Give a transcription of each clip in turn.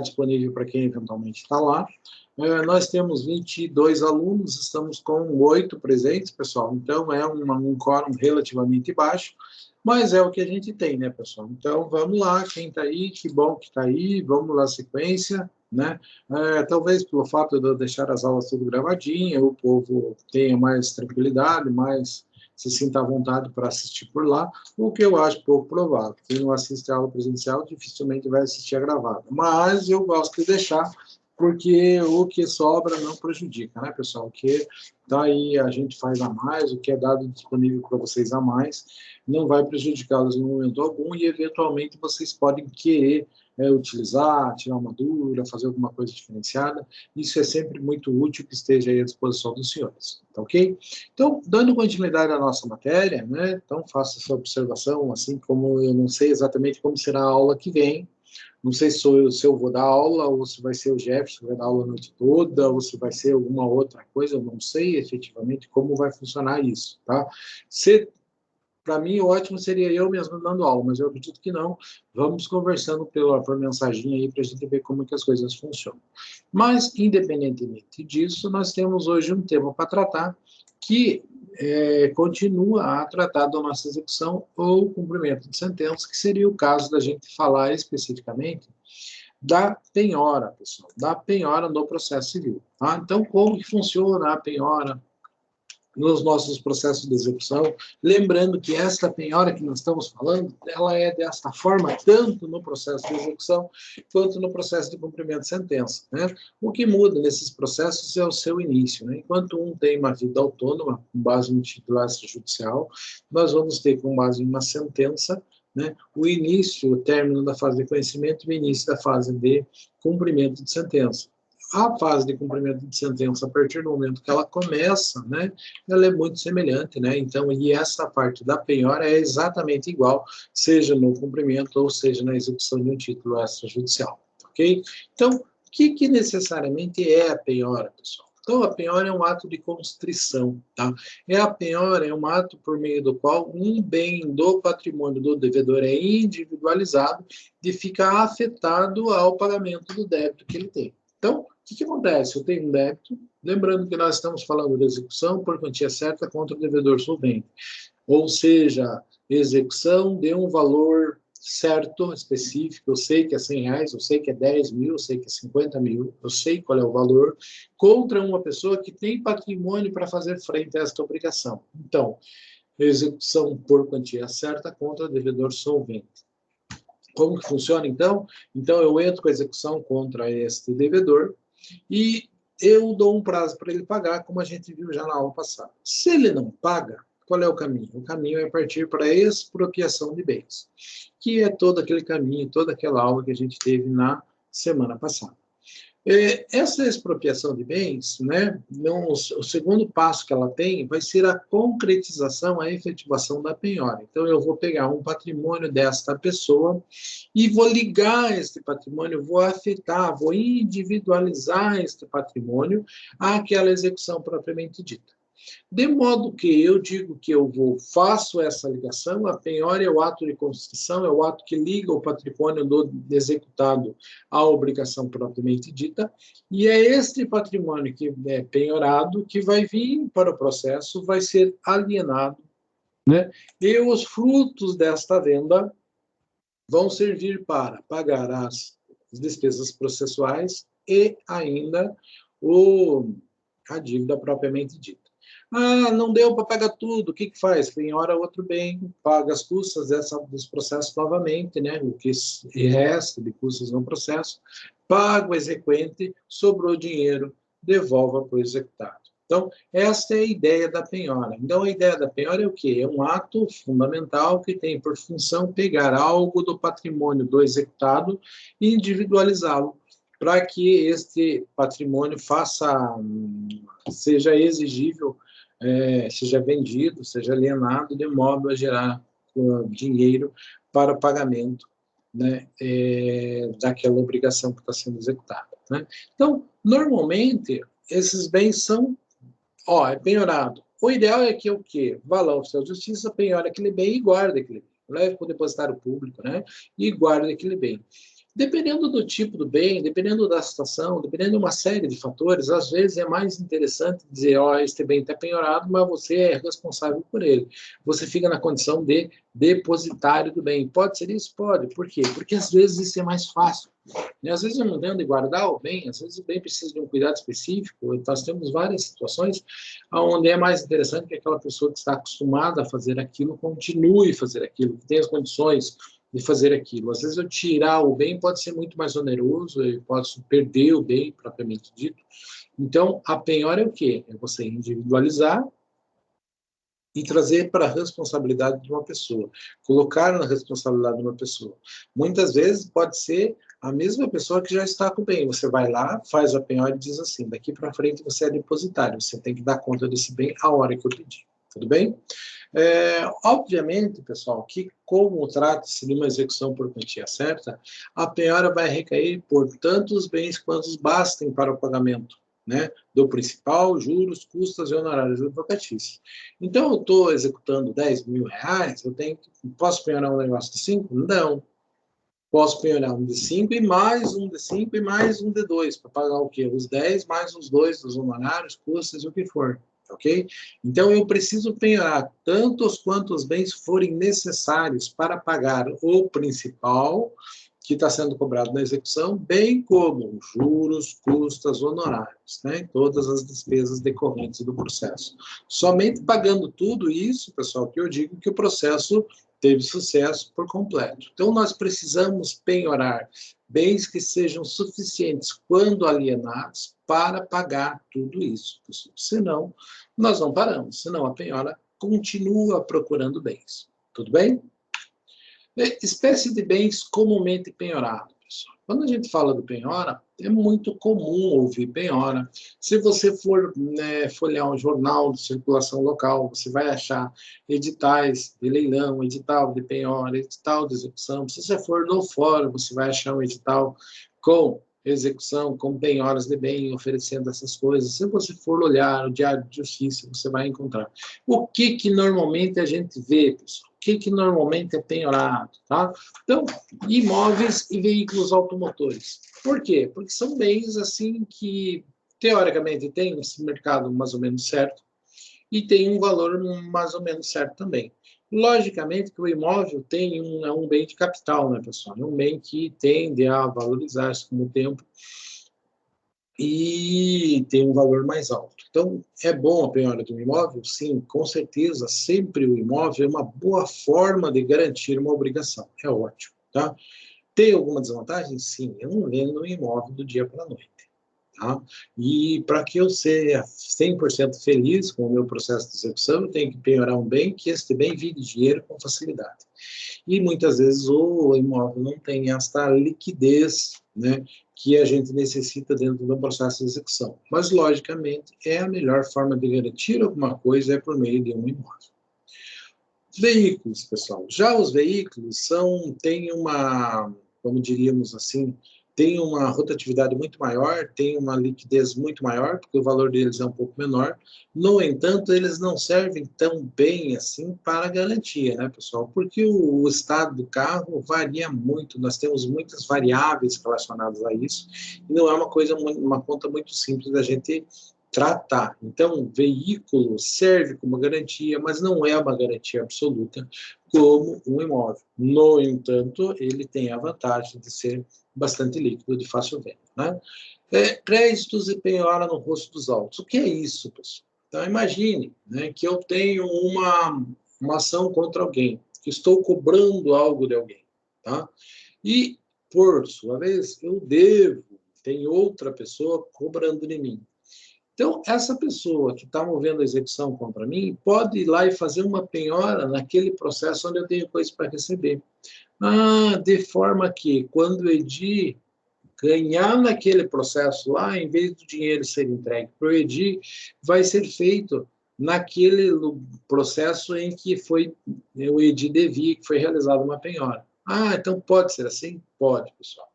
disponível para quem eventualmente está lá. Nós temos 22 alunos, estamos com 8 presentes, pessoal, então é um quórum relativamente baixo, mas é o que a gente tem, né, pessoal? Então, vamos lá, quem está aí, que bom que está aí, vamos lá, sequência, né? Talvez pelo fato de eu deixar as aulas tudo gravadinha, o povo tenha mais tranquilidade, mais se sinta à vontade para assistir por lá, o que eu acho pouco provável. Quem não assiste a aula presencial dificilmente vai assistir a gravada. Mas eu gosto de deixar, porque o que sobra não prejudica, né, pessoal? O que daí a gente faz a mais, o que é dado disponível para vocês a mais, não vai prejudicá-los em momento algum e, eventualmente, vocês podem querer utilizar, tirar uma dúvida, fazer alguma coisa diferenciada. Isso é sempre muito útil que esteja aí à disposição dos senhores, tá ok? Então, dando continuidade à nossa matéria, né, então faça essa observação, assim como eu não sei exatamente como será a aula que vem, não sei se eu vou dar aula, ou se vai ser o Jefferson que vai dar aula a noite toda, ou se vai ser alguma outra coisa, eu não sei efetivamente como vai funcionar isso, tá? Para mim, o ótimo seria eu mesmo dando aula, mas eu acredito que não. Vamos conversando por mensagem aí para a gente ver como que as coisas funcionam. Mas, independentemente disso, nós temos hoje um tema para tratar que continua a tratar da nossa execução ou cumprimento de sentença, que seria o caso da gente falar especificamente da penhora, pessoal, da penhora no processo civil. Tá? Então, como que funciona a penhora nos nossos processos de execução, lembrando que esta penhora que nós estamos falando, ela é desta forma, tanto no processo de execução, quanto no processo de cumprimento de sentença, né? O que muda nesses processos é o seu início, né? Enquanto um tem uma vida autônoma, com base no título extrajudicial, nós vamos ter, com base em uma sentença, né, o início, o término da fase de conhecimento e o início da fase de cumprimento de sentença. A fase de cumprimento de sentença, a partir do momento que ela começa, né, ela é muito semelhante, né? Então, e essa parte da penhora é exatamente igual, seja no cumprimento ou seja na execução de um título extrajudicial, ok? Então, o que necessariamente é a penhora, pessoal? Então, a penhora é um ato de constrição, tá? A penhora é um ato por meio do qual um bem do patrimônio do devedor é individualizado e fica afetado ao pagamento do débito que ele tem. Então, o que acontece? Eu tenho um débito, lembrando que nós estamos falando de execução por quantia certa contra o devedor solvente, ou seja, execução de um valor certo, específico, eu sei que é R$ 100, eu sei que é 10 mil, eu sei que é 50 mil, eu sei qual é o valor, contra uma pessoa que tem patrimônio para fazer frente a esta obrigação. Então, execução por quantia certa contra devedor solvente. Como que funciona, então? Então, eu entro com a execução contra este devedor e eu dou um prazo para ele pagar, como a gente viu já na aula passada. Se ele não paga, qual é o caminho? O caminho é partir para a expropriação de bens, que é todo aquele caminho, toda aquela aula que a gente teve na semana passada. Essa expropriação de bens, né, o segundo passo que ela tem vai ser a concretização, a efetivação da penhora. Então, eu vou pegar um patrimônio desta pessoa e vou ligar este patrimônio, vou afetar, vou individualizar este patrimônio àquela execução propriamente dita. De modo que eu digo que faço essa ligação, a penhora é o ato de constrição, é o ato que liga o patrimônio do executado à obrigação propriamente dita, e é este patrimônio que é penhorado que vai vir para o processo, vai ser alienado, né? E os frutos desta venda vão servir para pagar as despesas processuais e ainda a dívida propriamente dita. Ah, não deu para pagar tudo, o que faz? Penhora outro bem, paga as custas dos processos novamente, né? O que resta de custas no processo, paga o exequente, sobrou dinheiro, devolva para o executado. Então, esta é a ideia da penhora. Então, a ideia da penhora é o quê? É um ato fundamental que tem por função pegar algo do patrimônio do executado e individualizá-lo, para que este patrimônio seja exigível, seja vendido, seja alienado, de modo a gerar dinheiro para o pagamento, né, daquela obrigação que está sendo executada, né? Então, normalmente, esses bens são, é penhorado. O ideal é que o quê? Vá lá ao oficial de justiça, penhore aquele bem e guarde aquele bem. Leve para o depositário público, né? E guarde aquele bem. Dependendo do tipo do bem, dependendo da situação, dependendo de uma série de fatores, às vezes é mais interessante dizer, ó, este bem está penhorado, mas você é responsável por ele. Você fica na condição de depositário do bem. Pode ser isso? Pode. Por quê? Porque às vezes isso é mais fácil. E às vezes eu não tenho de guardar o bem, às vezes o bem precisa de um cuidado específico. Nós temos várias situações onde é mais interessante que aquela pessoa que está acostumada a fazer aquilo continue a fazer aquilo, que tenha as condições de fazer aquilo. Às vezes eu tirar o bem pode ser muito mais oneroso, eu posso perder o bem propriamente dito. Então, a penhora é o quê? É você individualizar e trazer para a responsabilidade de uma pessoa, colocar na responsabilidade de uma pessoa. Muitas vezes pode ser a mesma pessoa que já está com o bem. Você vai lá, faz a penhora e diz assim, daqui para frente você é depositário, você tem que dar conta desse bem a hora que eu pedir. Tudo bem? Obviamente, pessoal, que como trata-se de uma execução por quantia certa, a penhora vai recair por tantos bens quantos bastem para o pagamento, né, do principal, juros, custas e honorários advocatícios. Então, eu estou executando 10 mil reais, posso penhorar um negócio de 5? Não. Posso penhorar um de 5 e mais um de 5 e mais um de 2, para pagar o quê? Os 10 mais os 2 dos honorários, custas e o que for. Ok? Então, eu preciso penhorar tantos quantos bens forem necessários para pagar o principal que está sendo cobrado na execução, bem como juros, custas, honorários, né? Todas as despesas decorrentes do processo. Somente pagando tudo isso, pessoal, que eu digo que o processo teve sucesso por completo. Então, nós precisamos penhorar bens que sejam suficientes, quando alienados, para pagar tudo isso. Senão, nós não paramos, senão a penhora continua procurando bens. Tudo bem? Espécie de bens comumente penhorados. Quando a gente fala do penhora, é muito comum ouvir penhora. Se você for, né, folhear um jornal de circulação local, você vai achar editais de leilão, edital de penhora, edital de execução. Se você for no fórum, você vai achar um edital com execução, com penhoras de bem, oferecendo essas coisas. Se você for olhar o Diário de Justiça, você vai encontrar. O que normalmente a gente vê, pessoal? O que normalmente é penhorado, tá? Então, imóveis e veículos automotores. Por quê? Porque são bens, assim, que, teoricamente, têm esse mercado mais ou menos certo e tem um valor mais ou menos certo também. Logicamente que o imóvel é um bem de capital, né, pessoal? É um bem que tende a valorizar-se com o tempo e tem um valor mais alto. Então, é bom a penhora de um imóvel? Sim, com certeza, sempre o imóvel é uma boa forma de garantir uma obrigação. É ótimo, tá? Tem alguma desvantagem? Sim, eu não vendo um imóvel do dia para a noite. Tá? E para que eu seja 100% feliz com o meu processo de execução, eu tenho que penhorar um bem, que este bem vire dinheiro com facilidade. E muitas vezes o imóvel não tem esta liquidez, né, que a gente necessita dentro do processo de execução. Mas, logicamente, é a melhor forma de garantir alguma coisa é por meio de um imóvel. Veículos, pessoal. Já os veículos têm uma, como diríamos assim, tem uma rotatividade muito maior, tem uma liquidez muito maior, porque o valor deles é um pouco menor. No entanto, eles não servem tão bem assim para garantia, né, pessoal? Porque o estado do carro varia muito, nós temos muitas variáveis relacionadas a isso, e não é uma conta muito simples da gente tratar. Então, veículo serve como garantia, mas não é uma garantia absoluta como um imóvel. No entanto, ele tem a vantagem de ser bastante líquido, de fácil venda, né? Créditos e penhora no rosto dos autos. O que é isso, pessoal? Então, imagine, né, que eu tenho uma ação contra alguém, que estou cobrando algo de alguém, tá? E, por sua vez, tem outra pessoa cobrando de mim. Então, essa pessoa que está movendo a execução contra mim pode ir lá e fazer uma penhora naquele processo onde eu tenho coisa para receber. De forma que, quando o Edi ganhar naquele processo lá, em vez do dinheiro ser entregue para o Edi, vai ser feito naquele processo em que o Edi devia, que foi realizada uma penhora. Então pode ser assim? Pode, pessoal.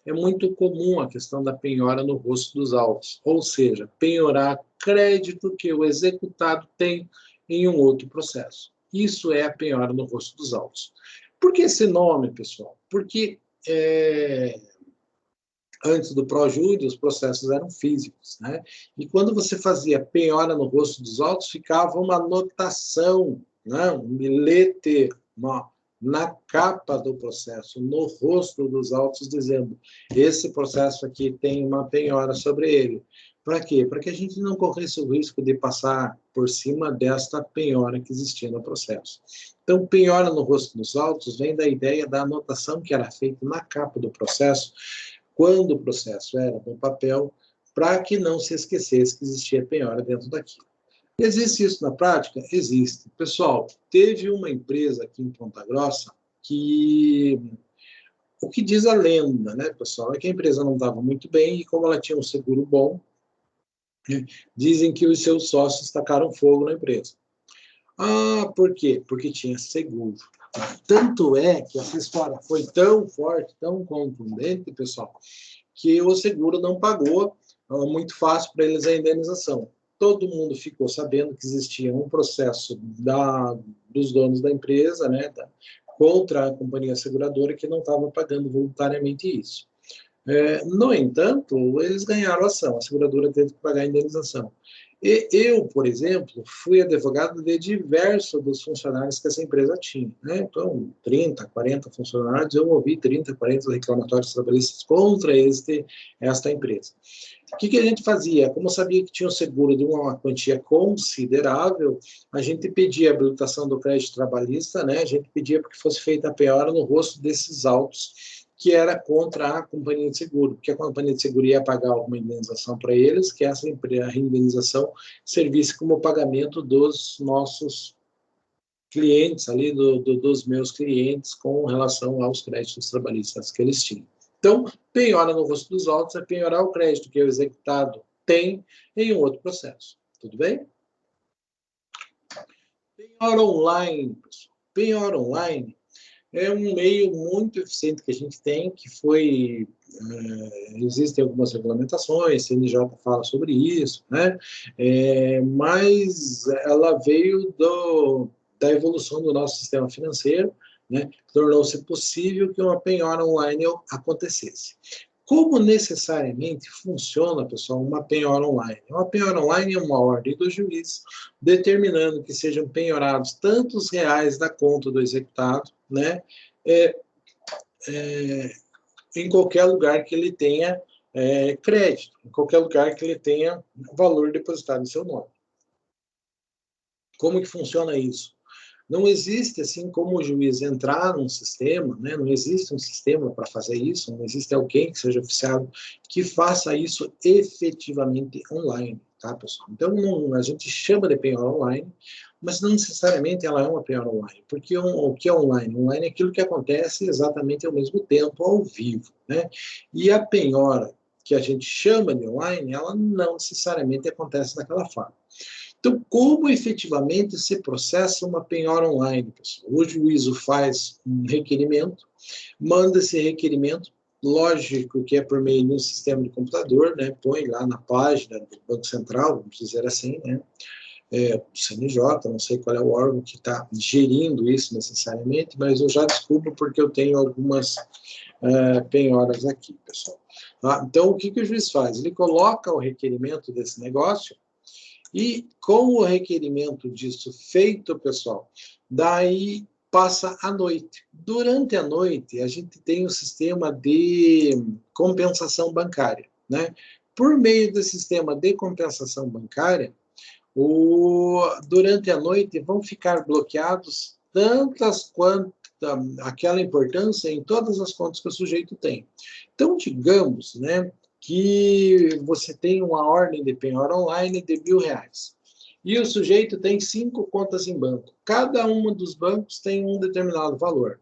É muito comum a questão da penhora no rosto dos autos, ou seja, penhorar crédito que o executado tem em um outro processo. Isso é a penhora no rosto dos autos. Por que esse nome, pessoal? Porque antes do ProJúri, os processos eram físicos, né? E quando você fazia penhora no rosto dos autos, ficava uma anotação, né? Um bilhete na capa do processo, no rosto dos autos, dizendo: esse processo aqui tem uma penhora sobre ele. Para quê? Para que a gente não corresse o risco de passar por cima desta penhora que existia no processo. Então, penhora no rosto dos autos vem da ideia da anotação que era feita na capa do processo, quando o processo era no papel, para que não se esquecesse que existia penhora dentro daquilo. Existe isso na prática? Existe. Pessoal, teve uma empresa aqui em Ponta Grossa que... O que diz a lenda, né, pessoal, é que a empresa não estava muito bem e como ela tinha um seguro bom, dizem que os seus sócios tacaram fogo na empresa. Ah, por quê? Porque tinha seguro. Tanto é que essa história foi tão forte, tão contundente, pessoal, que o seguro não pagou muito fácil para eles a indenização. Todo mundo ficou sabendo que existia um processo dos donos da empresa, né, contra a companhia seguradora que não estava pagando voluntariamente isso. No entanto, eles ganharam a ação, a seguradora teve que pagar a indenização. E eu, por exemplo, fui advogado de diversos dos funcionários que essa empresa tinha, né? Então, 30, 40 funcionários, eu ouvi 30, 40 reclamatórios trabalhistas contra esta empresa. O que a gente fazia? Como sabia que tinha um seguro de uma quantia considerável, a gente pedia a habilitação do crédito trabalhista, né? A gente pedia para que fosse feita a penhora no rosto desses autos, que era contra a companhia de seguro, porque a companhia de seguro ia pagar alguma indenização para eles, que essa indenização servisse como pagamento dos nossos clientes, ali dos meus clientes, com relação aos créditos trabalhistas que eles tinham. Então, penhora no rosto dos autos é penhorar o crédito que o executado tem em um outro processo. Tudo bem? Penhora online, pessoal. Penhora online é um meio muito eficiente que a gente tem, que foi... existem algumas regulamentações, CNJ fala sobre isso, né? Mas ela veio da evolução do nosso sistema financeiro, né? Tornou-se possível que uma penhora online acontecesse. Como necessariamente funciona, pessoal, uma penhora online? Uma penhora online é uma ordem do juiz determinando que sejam penhorados tantos reais da conta do executado, né, em qualquer lugar que ele tenha crédito, em qualquer lugar que ele tenha valor depositado em seu nome. Como que funciona isso? Não existe, assim, como o juiz entrar num sistema, né? Não existe um sistema para fazer isso, não existe alguém que seja oficiado que faça isso efetivamente online, tá, pessoal? Então, a gente chama de penhora online, mas não necessariamente ela é uma penhora online, porque o que é online? Online é aquilo que acontece exatamente ao mesmo tempo, ao vivo, né? E a penhora que a gente chama de online, ela não necessariamente acontece daquela forma. Então, como efetivamente se processa uma penhora online, pessoal? O juízo faz um requerimento, manda esse requerimento, lógico que é por meio de um sistema de computador, né? Põe lá na página do Banco Central, vamos dizer assim, né? O CNJ, não sei qual é o órgão que está gerindo isso necessariamente, mas eu já descubro porque eu tenho algumas penhoras aqui, pessoal. Tá? Então, o que o juiz faz? Ele coloca o requerimento desse negócio e com o requerimento disso feito, pessoal, daí passa a noite. Durante a noite, a gente tem um sistema de compensação bancária, né? Por meio do sistema de compensação bancária, durante a noite vão ficar bloqueados tantas quanto aquela importância em todas as contas que o sujeito tem. Então, digamos, né, que você tem uma ordem de penhora online de R$1.000 e o sujeito tem 5 contas em banco. Cada um dos bancos tem um determinado valor.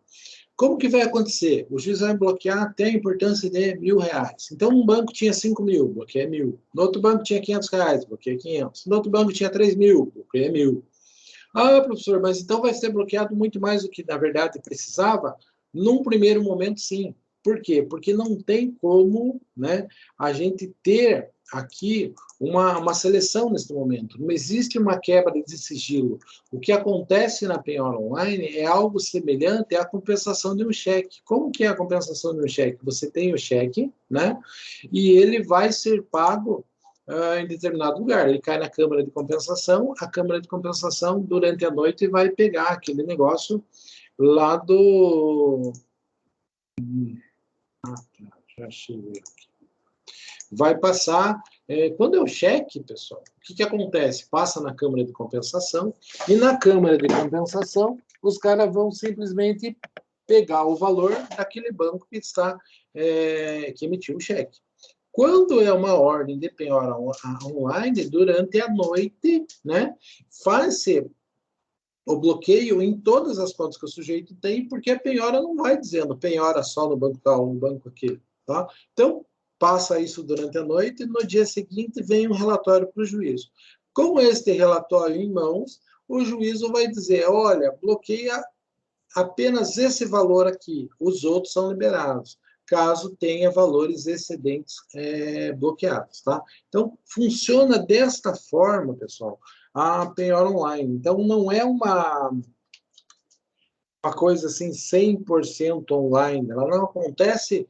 Como que vai acontecer? O juiz vai bloquear até a importância de R$1.000. Então, um banco tinha 5.000, bloqueia 1.000. No outro banco tinha R$500, bloqueia 500. No outro banco tinha 3.000, bloqueia 1.000. Ah, professor, mas então vai ser bloqueado muito mais do que, na verdade, precisava? Num primeiro momento, sim. Por quê? Porque não tem como, né, a gente ter aqui uma seleção nesse momento. Não existe uma quebra de sigilo. O que acontece na penhora online é algo semelhante à compensação de um cheque. Como que é a compensação de um cheque? Você tem o cheque, né? E ele vai ser pago em determinado lugar. Ele cai na câmara de compensação, a câmara de compensação, durante a noite, vai pegar aquele negócio lá do... já achei aqui. Vai passar... quando é o cheque, pessoal, o que acontece? Passa na câmara de compensação, e na câmara de compensação, os caras vão simplesmente pegar o valor daquele banco que está que emitiu o cheque. Quando é uma ordem de penhora online, durante a noite, né, faz-se o bloqueio em todas as contas que o sujeito tem, porque a penhora não vai dizendo penhora só no banco tal, no banco aquele. Tá? Então, passa isso durante a noite e no dia seguinte vem um relatório para o juízo. Com este relatório em mãos, o juízo vai dizer, olha, bloqueia apenas esse valor aqui, os outros são liberados, caso tenha valores excedentes bloqueados, tá? Então, funciona desta forma, pessoal, a penhora online. Então, não é uma coisa assim 100% online, ela não acontece,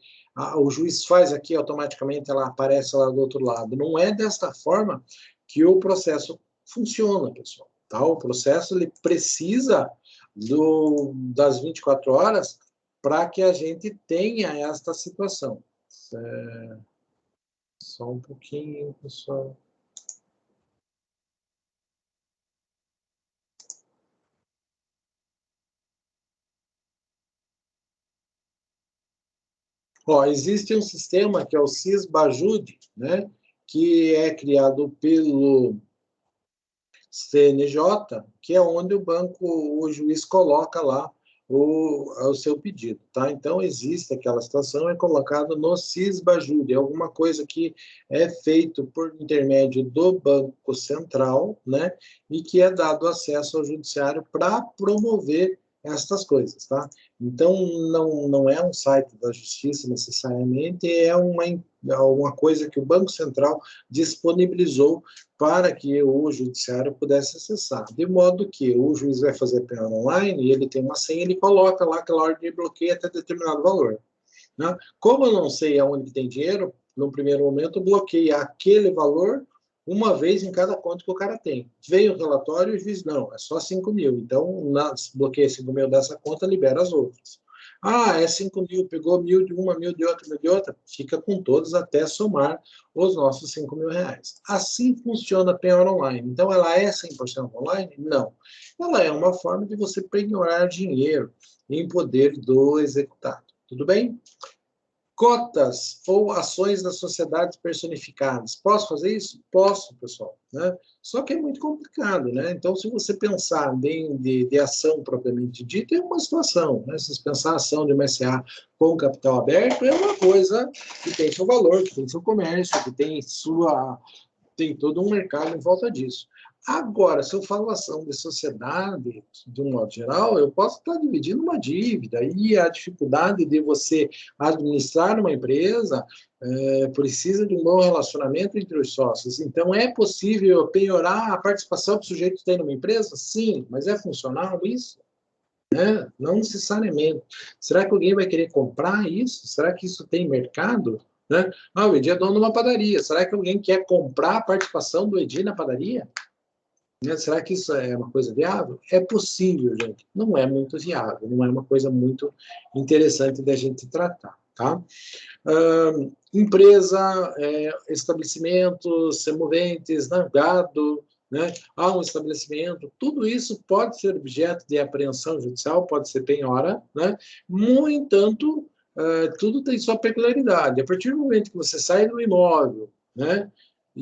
o juiz faz aqui, automaticamente ela aparece lá do outro lado. Não é desta forma que o processo funciona, pessoal. Tá? O processo ele precisa das 24 horas para que a gente tenha esta situação. Só um pouquinho, pessoal. Ó, existe um sistema que é o Sysbajude, né, que é criado pelo CNJ, que é onde o juiz coloca lá o seu pedido, tá? Então, existe aquela situação, é colocado no Sysbajude, é alguma coisa que é feito por intermédio do Banco Central, né? E que é dado acesso ao judiciário para promover estas coisas, tá? Então, não é um site da Justiça necessariamente, é uma coisa que o Banco Central disponibilizou para que o judiciário pudesse acessar. De modo que o juiz vai fazer a penhora online, e ele tem uma senha, ele coloca lá aquela ordem de bloqueio até determinado valor. Né? Como eu não sei aonde tem dinheiro, no primeiro momento, bloqueia aquele valor uma vez em cada conta que o cara tem. Veio o relatório e o juiz, não, é só 5 mil. Então, bloqueia 5 mil dessa conta, libera as outras. Ah, é 5 mil, pegou mil de uma, mil de outra, fica com todos até somar os nossos 5 mil reais. Assim funciona a penhora online. Então, ela é 100% online? Não. Ela é uma forma de você penhorar dinheiro em poder do executado. Tudo bem? Cotas ou ações das sociedades personificadas. Posso fazer isso? Posso, pessoal. Né? Só que é muito complicado. Né? Então, se você pensar de ação propriamente dita, é uma situação. Né? Se você pensar ação de uma SA com capital aberto, é uma coisa que tem seu valor, que tem seu comércio, que tem todo um mercado em volta disso. Agora, se eu falo ação de sociedade, de um modo geral, eu posso estar dividindo uma dívida, e a dificuldade de você administrar uma empresa precisa de um bom relacionamento entre os sócios. Então, é possível penhorar a participação que o sujeito tem numa empresa? Sim, mas é funcional isso? Né? Não necessariamente. Será que alguém vai querer comprar isso? Será que isso tem mercado? Né? O Edi é dono de uma padaria. Será que alguém quer comprar a participação do Edi na padaria? Né? Será que isso é uma coisa viável? É possível, gente. Não é muito viável, não é uma coisa muito interessante da gente tratar, tá? Empresa, estabelecimentos, semoventes, né? Gado, né? Um estabelecimento, tudo isso pode ser objeto de apreensão judicial, pode ser penhora, né? No entanto, tudo tem sua peculiaridade. A partir do momento que você sai do imóvel, né?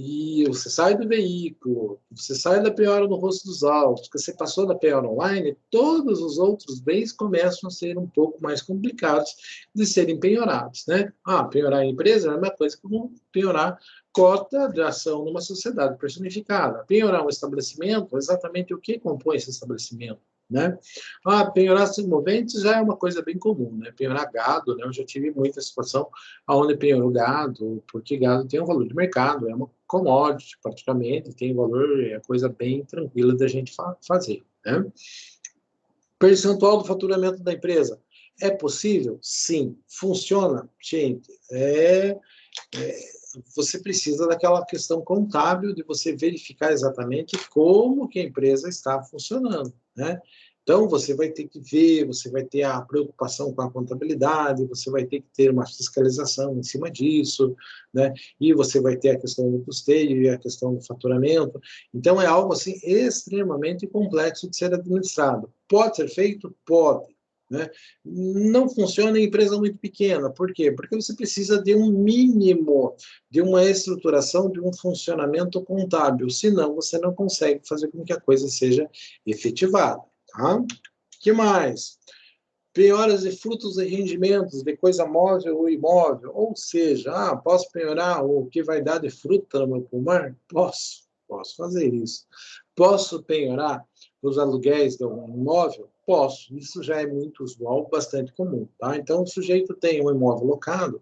E você sai do veículo, você sai da penhora no rosto dos autos, que você passou da penhora online, todos os outros bens começam a ser um pouco mais complicados de serem penhorados, né? Penhorar a empresa é a mesma coisa que penhorar cota de ação numa sociedade personificada. Penhorar um estabelecimento, exatamente o que compõe esse estabelecimento, né? Penhorar semoventes já é uma coisa bem comum, né? Penhorar gado, né? Eu já tive muita situação onde penhorou gado, porque gado tem um valor de mercado, é uma commodity praticamente, tem valor, é coisa bem tranquila da gente fazer, né? Percentual do faturamento da empresa. É possível? Sim. Funciona? Gente, você precisa daquela questão contábil de você verificar exatamente como que a empresa está funcionando, né? Então, você vai ter que ver, você vai ter a preocupação com a contabilidade, você vai ter que ter uma fiscalização em cima disso, né? E você vai ter a questão do custeio e a questão do faturamento. Então, é algo, assim, extremamente complexo de ser administrado. Pode ser feito? Pode, né? Não funciona em empresa muito pequena. Por quê? Porque você precisa de um mínimo de uma estruturação, de um funcionamento contábil, senão você não consegue fazer com que a coisa seja efetivada. Tá? Que mais? Penhoras de frutos e rendimentos de coisa móvel ou imóvel, ou seja, posso penhorar o que vai dar de fruta no meu pomar? Posso fazer isso. Posso penhorar os aluguéis de um imóvel? Posso. Isso já é muito usual, bastante comum. Tá? Então, o sujeito tem um imóvel locado,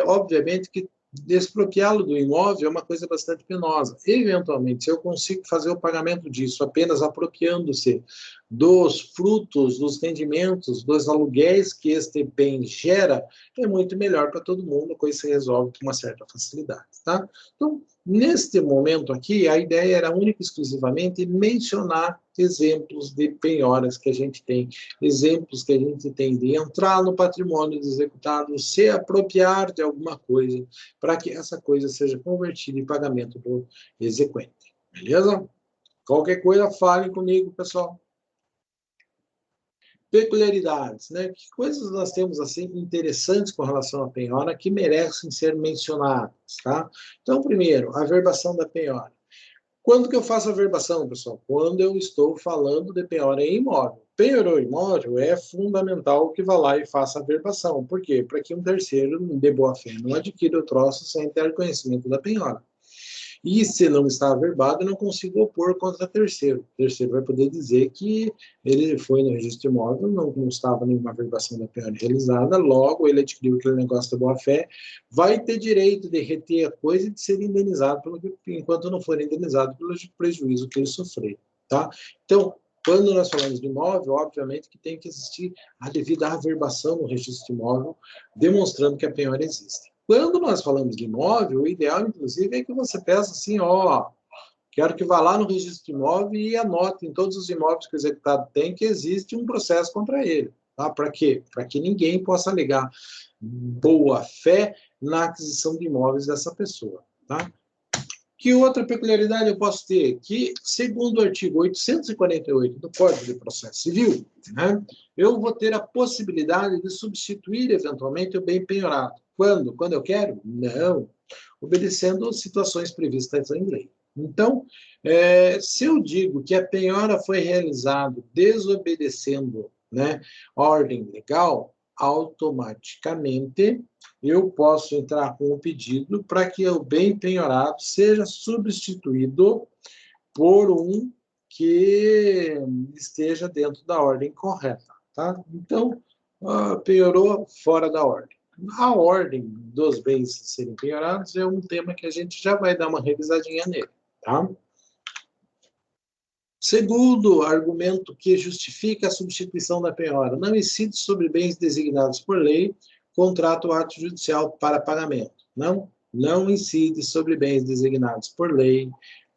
obviamente que despropriá-lo do imóvel é uma coisa bastante penosa. Eventualmente, se eu consigo fazer o pagamento disso apenas apropriando-se dos frutos, dos rendimentos, dos aluguéis que este bem gera, é muito melhor para todo mundo, a coisa se resolve com uma certa facilidade, tá? Então, neste momento aqui, a ideia era única e exclusivamente mencionar exemplos de penhoras que a gente tem, exemplos que a gente tem de entrar no patrimônio do executado, se apropriar de alguma coisa, para que essa coisa seja convertida em pagamento do exequente. Beleza? Qualquer coisa, falem comigo, pessoal. Peculiaridades, né? Que coisas nós temos assim interessantes com relação à penhora que merecem ser mencionadas, tá? Então, primeiro, a verbação da penhora. Quando que eu faço a verbação, pessoal? Quando eu estou falando de penhora em imóvel. Penhorou imóvel, é fundamental que vá lá e faça a verbação. Por quê? Para que um terceiro, de boa fé, não adquira o troço sem ter conhecimento da penhora. E se não está averbado, eu não consigo opor contra terceiro. O terceiro vai poder dizer que ele foi no registro imóvel, não estava nenhuma averbação da penhora realizada, logo ele adquiriu aquele negócio da boa-fé, vai ter direito de reter a coisa e de ser indenizado, enquanto não for indenizado pelo prejuízo que ele sofreu. Tá? Então, quando nós falamos de imóvel, obviamente que tem que existir a devida averbação no registro de imóvel, demonstrando que a penhora existe. Quando nós falamos de imóvel, o ideal, inclusive, é que você peça assim, quero que vá lá no registro de imóvel e anote em todos os imóveis que o executado tem que existe um processo contra ele. Tá? Para quê? Para que ninguém possa alegar boa-fé na aquisição de imóveis dessa pessoa. Tá? Que outra peculiaridade eu posso ter? Que, segundo o artigo 848 do Código de Processo Civil, né, eu vou ter a possibilidade de substituir, eventualmente, o bem penhorado. Quando? Quando eu quero? Não. Obedecendo situações previstas em lei. Então, se eu digo que a penhora foi realizada desobedecendo, né, ordem legal, automaticamente eu posso entrar com o pedido para que o bem penhorado seja substituído por um que esteja dentro da ordem correta. Tá? Então, penhorou fora da ordem. A ordem dos bens serem penhorados é um tema que a gente já vai dar uma revisadinha nele. Tá? Segundo argumento que justifica a substituição da penhora, não incide sobre bens designados por lei, contrato ou ato judicial para pagamento. Não incide sobre bens designados por lei,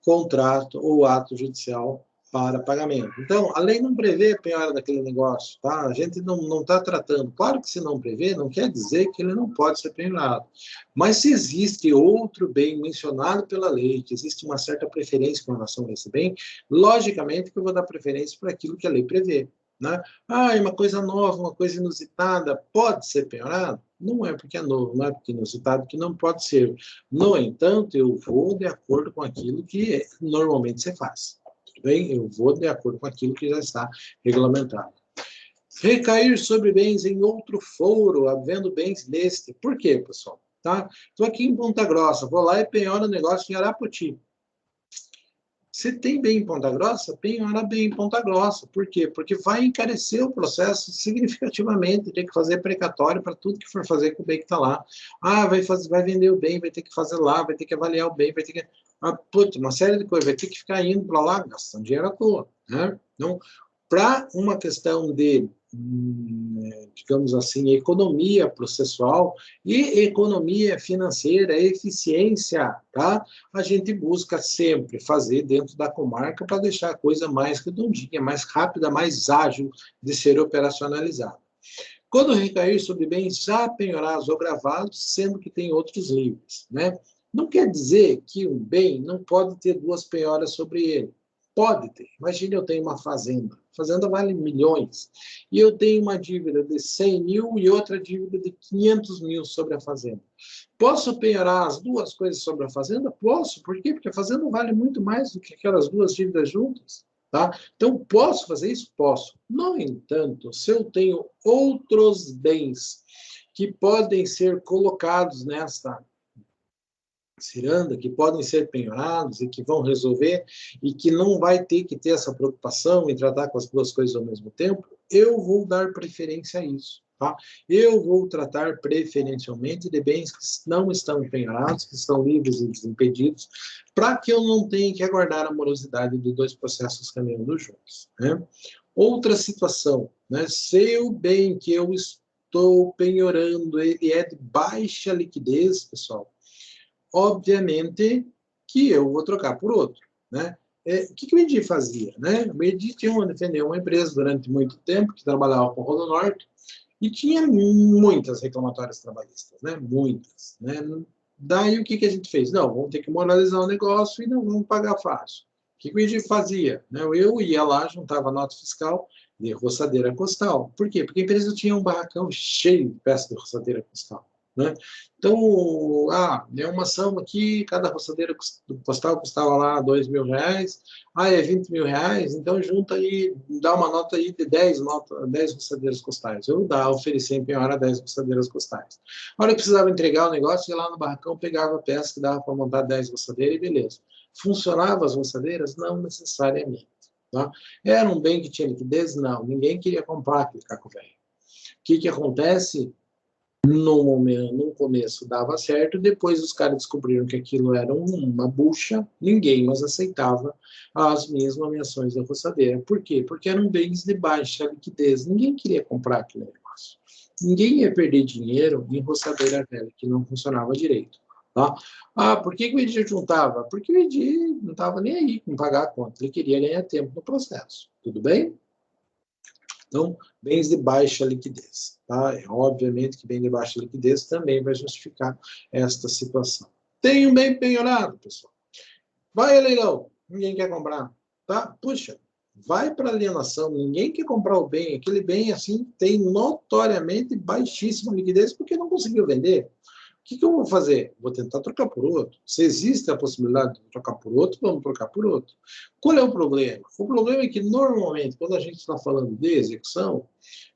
contrato ou ato judicial para pagamento. Então, a lei não prevê a penhora daquele negócio, tá? A gente não está tratando. Claro que se não prevê, não quer dizer que ele não pode ser penhorado. Mas se existe outro bem mencionado pela lei, que existe uma certa preferência com relação a esse bem, logicamente que eu vou dar preferência para aquilo que a lei prevê. Né? É uma coisa nova, uma coisa inusitada, pode ser penhorado? Não é porque é novo, não é porque é inusitado que não pode ser. No entanto, eu vou de acordo com aquilo que normalmente se faz. Tudo bem? Eu vou de acordo com aquilo que já está regulamentado. Recair sobre bens em outro foro, havendo bens neste. Por quê, pessoal? Tá? Estou aqui em Ponta Grossa, vou lá e penhoro o negócio em Arapoti. Se tem bem em Ponta Grossa, penhora bem em Ponta Grossa. Por quê? Porque vai encarecer o processo significativamente, tem que fazer precatório para tudo que for fazer com o bem que está lá. Ah, vai vender o bem, vai ter que fazer lá, vai ter que avaliar o bem, vai ter que... putz, uma série de coisas, vai ter que ficar indo para lá, gastando dinheiro à toa. Né? Então, para uma questão de, digamos assim, economia processual e economia financeira, eficiência, tá? A gente busca sempre fazer dentro da comarca para deixar a coisa mais redondinha, mais rápida, mais ágil de ser operacionalizada. Quando recair sobre bens já penhorados ou gravados, sendo que tem outros livres, né? Não quer dizer que um bem não pode ter duas penhoras sobre ele. Pode ter. Imagine, eu tenho uma fazenda. A fazenda vale milhões. E eu tenho uma dívida de 100 mil e outra dívida de 500 mil sobre a fazenda. Posso penhorar as duas coisas sobre a fazenda? Posso. Por quê? Porque a fazenda vale muito mais do que aquelas duas dívidas juntas. Tá? Então, posso fazer isso? Posso. No entanto, se eu tenho outros bens que podem ser colocados nesta ciranda, que podem ser penhorados e que vão resolver, e que não vai ter que ter essa preocupação em tratar com as duas coisas ao mesmo tempo, eu vou dar preferência a isso. Tá? Eu vou tratar preferencialmente de bens que não estão penhorados, que estão livres e desimpedidos, para que eu não tenha que aguardar a morosidade de dois processos caminhando juntos. Né? Outra situação, né? Se o bem que eu estou penhorando ele é de baixa liquidez, pessoal, obviamente que eu vou trocar por outro, né? O que o Edi fazia, né? O Edi defendeu uma empresa durante muito tempo que trabalhava com o Rolo Norte e tinha muitas reclamatórias trabalhistas, né? Muitas, né? Daí o que a gente fez? Não, vamos ter que moralizar o negócio e não vamos pagar fácil. O que o Edi fazia? Né? Eu ia lá, juntava nota fiscal de roçadeira costal. Por quê? Porque a empresa tinha um barracão cheio de peças de roçadeira costal. Né? Então, deu uma ação aqui, cada roçadeira postal custava lá R$2.000, é R$20.000, então junta aí, dá uma nota aí de 10 roçadeiras costais. Eu ofereci em penhora 10 roçadeiras costais. A hora que precisava entregar o negócio, ia lá no barracão, pegava a peça que dava para montar 10 roçadeiras e beleza. Funcionavam as roçadeiras? Não necessariamente. Tá? Era um bem que tinha liquidez? Não, ninguém queria comprar aquele caco velho. O que acontece? No começo dava certo, depois os caras descobriram que aquilo era uma bucha, ninguém mais aceitava as minhas nomeações da roçadeira. Por quê? Porque eram bens de baixa liquidez, ninguém queria comprar aquele negócio. Ninguém ia perder dinheiro em roçadeira velha, que não funcionava direito. Tá? Por que o Edi juntava? Porque o Edi não estava nem aí com pagar a conta, ele queria ganhar tempo no processo. Tudo bem? Então, bens de baixa liquidez. Tá? Obviamente que bem de baixa liquidez também vai justificar esta situação. Tem um bem penhorado, pessoal. Vai a leilão, ninguém quer comprar. Tá? Puxa, vai para alienação, ninguém quer comprar o bem. Aquele bem, assim, tem notoriamente baixíssima liquidez porque não conseguiu vender. O que eu vou fazer? Vou tentar trocar por outro. Se existe a possibilidade de trocar por outro, vamos trocar por outro. Qual é o problema? O problema é que, normalmente, quando a gente está falando de execução,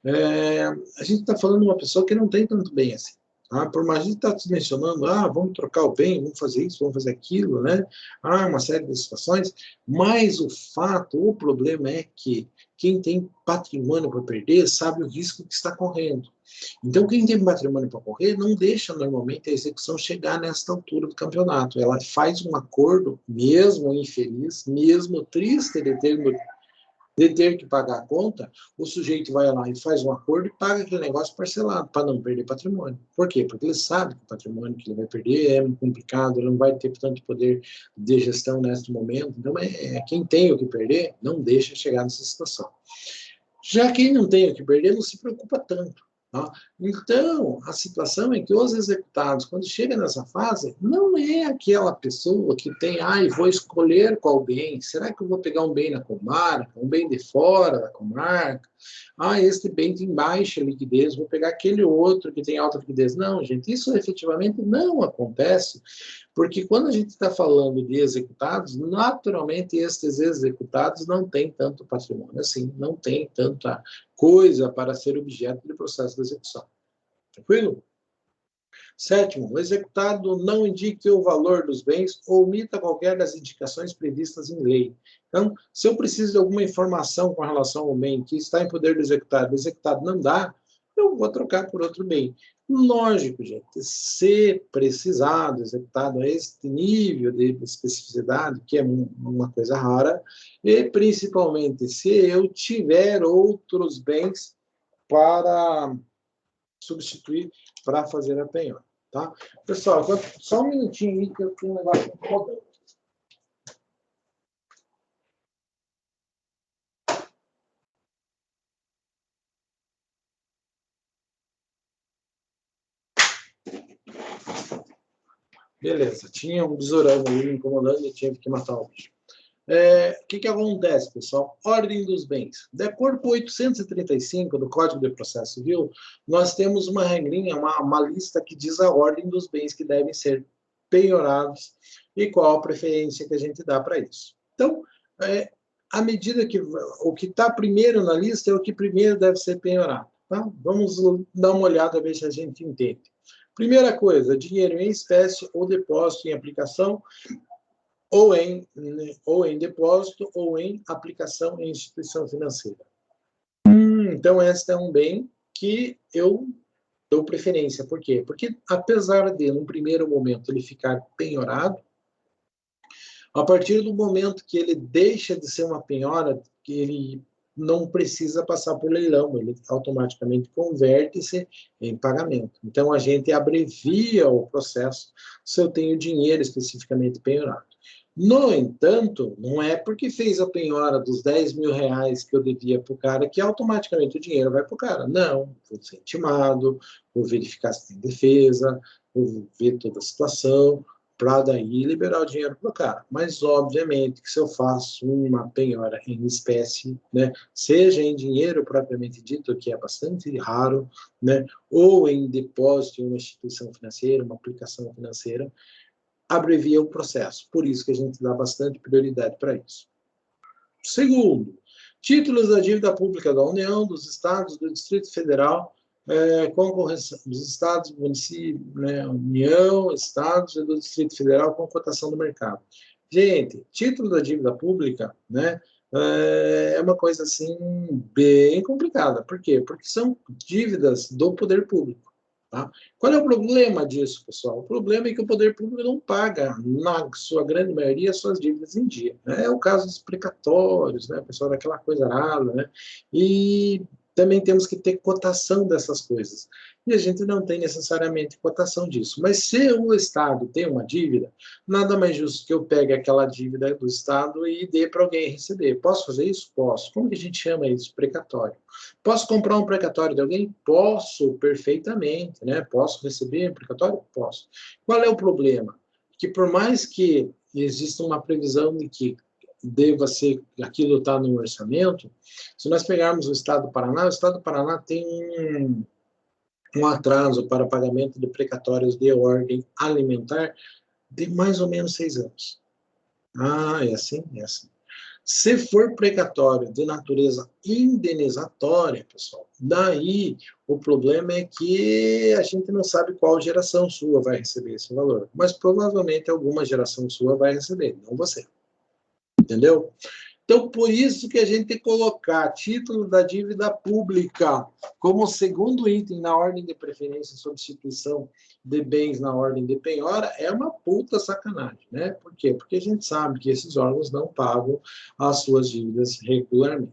a gente está falando de uma pessoa que não tem tanto bem assim. Tá? Por mais que a gente está mencionando, vamos trocar o bem, vamos fazer isso, vamos fazer aquilo, né? Uma série de situações, mas o problema é que quem tem patrimônio para perder sabe o risco que está correndo. Então, quem tem patrimônio para correr não deixa normalmente a execução chegar nesta altura do campeonato. Ela faz um acordo, mesmo infeliz, mesmo triste de ter que pagar a conta, o sujeito vai lá e faz um acordo e paga aquele negócio parcelado, para não perder patrimônio. Por quê? Porque ele sabe que o patrimônio que ele vai perder é complicado, ele não vai ter tanto poder de gestão neste momento. Então, quem tem o que perder, não deixa chegar nessa situação. Já quem não tem o que perder, não se preocupa tanto. Tá? Então, a situação é que os executados, quando chega nessa fase, não é aquela pessoa que tem, vou escolher qual bem, será que eu vou pegar um bem na comarca, um bem de fora da comarca? Este bem tem baixa liquidez, vou pegar aquele outro que tem alta liquidez. Não, gente, isso efetivamente não acontece, porque quando a gente está falando de executados, naturalmente estes executados não têm tanto patrimônio assim, não tem tanta coisa para ser objeto de processo de execução. Tranquilo? Sétimo, o executado não indique o valor dos bens ou omita qualquer das indicações previstas em lei. Então, se eu preciso de alguma informação com relação ao bem que está em poder do executado, o executado não dá, eu vou trocar por outro bem. Lógico, gente, se precisado, executado a este nível de especificidade, que é uma coisa rara, e principalmente se eu tiver outros bens para substituir para fazer a penhora, tá? Pessoal, só um minutinho aí que eu tenho um negócio rodando. Beleza, tinha um besourão ali me incomodando e tinha que matar o bicho. O que acontece, pessoal? Ordem dos bens. De acordo com 835 do Código de Processo Civil, nós temos uma regrinha, uma lista que diz a ordem dos bens que devem ser penhorados e qual a preferência que a gente dá para isso. Então, à medida que o que está primeiro na lista é o que primeiro deve ser penhorado. Tá? Vamos dar uma olhada, ver se a gente entende. Primeira coisa, dinheiro em espécie ou depósito em aplicação ou em depósito, ou em aplicação em instituição financeira. Então, este é um bem que eu dou preferência. Por quê? Porque, apesar de, num primeiro momento, ele ficar penhorado, a partir do momento que ele deixa de ser uma penhora, que ele não precisa passar por leilão, ele automaticamente converte-se em pagamento. Então, a gente abrevia o processo se eu tenho dinheiro especificamente penhorado. No entanto, não é porque fez a penhora dos 10 mil reais que eu devia para o cara que automaticamente o dinheiro vai para o cara. Não, vou ser intimado, vou verificar se tem defesa, vou ver toda a situação, para daí liberar o dinheiro para o cara. Mas, obviamente, que se eu faço uma penhora em espécie, né, seja em dinheiro propriamente dito, que é bastante raro, né, ou em depósito em uma instituição financeira, uma aplicação financeira, abrevia o processo. Por isso que a gente dá bastante prioridade para isso. Segundo, títulos da dívida pública da União, dos Estados, do Distrito Federal, concorrência dos Estados, municípios, né, União, Estados e do Distrito Federal com cotação do mercado. Gente, título da dívida pública, né, é uma coisa assim bem complicada. Por quê? Porque são dívidas do poder público. Tá? Qual é o problema disso, pessoal? O problema é que o poder público não paga, na sua grande maioria, suas dívidas em dia. Né? É o caso dos precatórios, né? O pessoal daquela coisa arada, né? E também temos que ter cotação dessas coisas. E a gente não tem necessariamente cotação disso. Mas se o Estado tem uma dívida, nada mais justo que eu pegue aquela dívida do Estado e dê para alguém receber. Posso fazer isso? Posso. Como que a gente chama isso? Precatório. Posso comprar um precatório de alguém? Posso, perfeitamente. Né? Posso receber um precatório? Posso. Qual é o problema? Que por mais que exista uma previsão de que deva ser, aquilo está no orçamento, se nós pegarmos o Estado do Paraná tem um atraso para pagamento de precatórios de ordem alimentar de mais ou menos 6 anos. É assim? É assim. Se for precatório de natureza indenizatória, pessoal, daí o problema é que a gente não sabe qual geração sua vai receber esse valor, mas provavelmente alguma geração sua vai receber, não você. Entendeu? Então, por isso que a gente tem que colocar título da dívida pública como segundo item na ordem de preferência e substituição de bens na ordem de penhora é uma puta sacanagem, né? Por quê? Porque a gente sabe que esses órgãos não pagam as suas dívidas regularmente.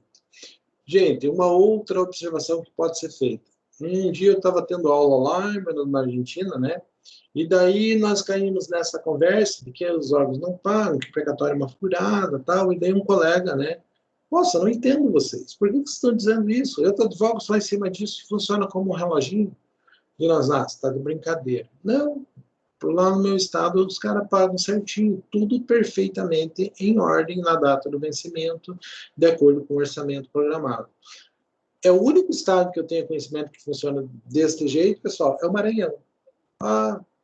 Gente, uma outra observação que pode ser feita. Um dia eu estava tendo aula lá na Argentina, né? E daí nós caímos nessa conversa de que os órgãos não pagam, que o precatório é uma furada, tal, e daí um colega, né? Nossa, não entendo vocês. Por que vocês estão dizendo isso? Eu advogo só em cima disso e funciona como um reloginho. E nós, está de brincadeira. Não, por lá no meu estado, os caras pagam certinho, tudo perfeitamente em ordem na data do vencimento, de acordo com o orçamento programado. É o único estado que eu tenho conhecimento que funciona deste jeito, pessoal, é o Maranhão.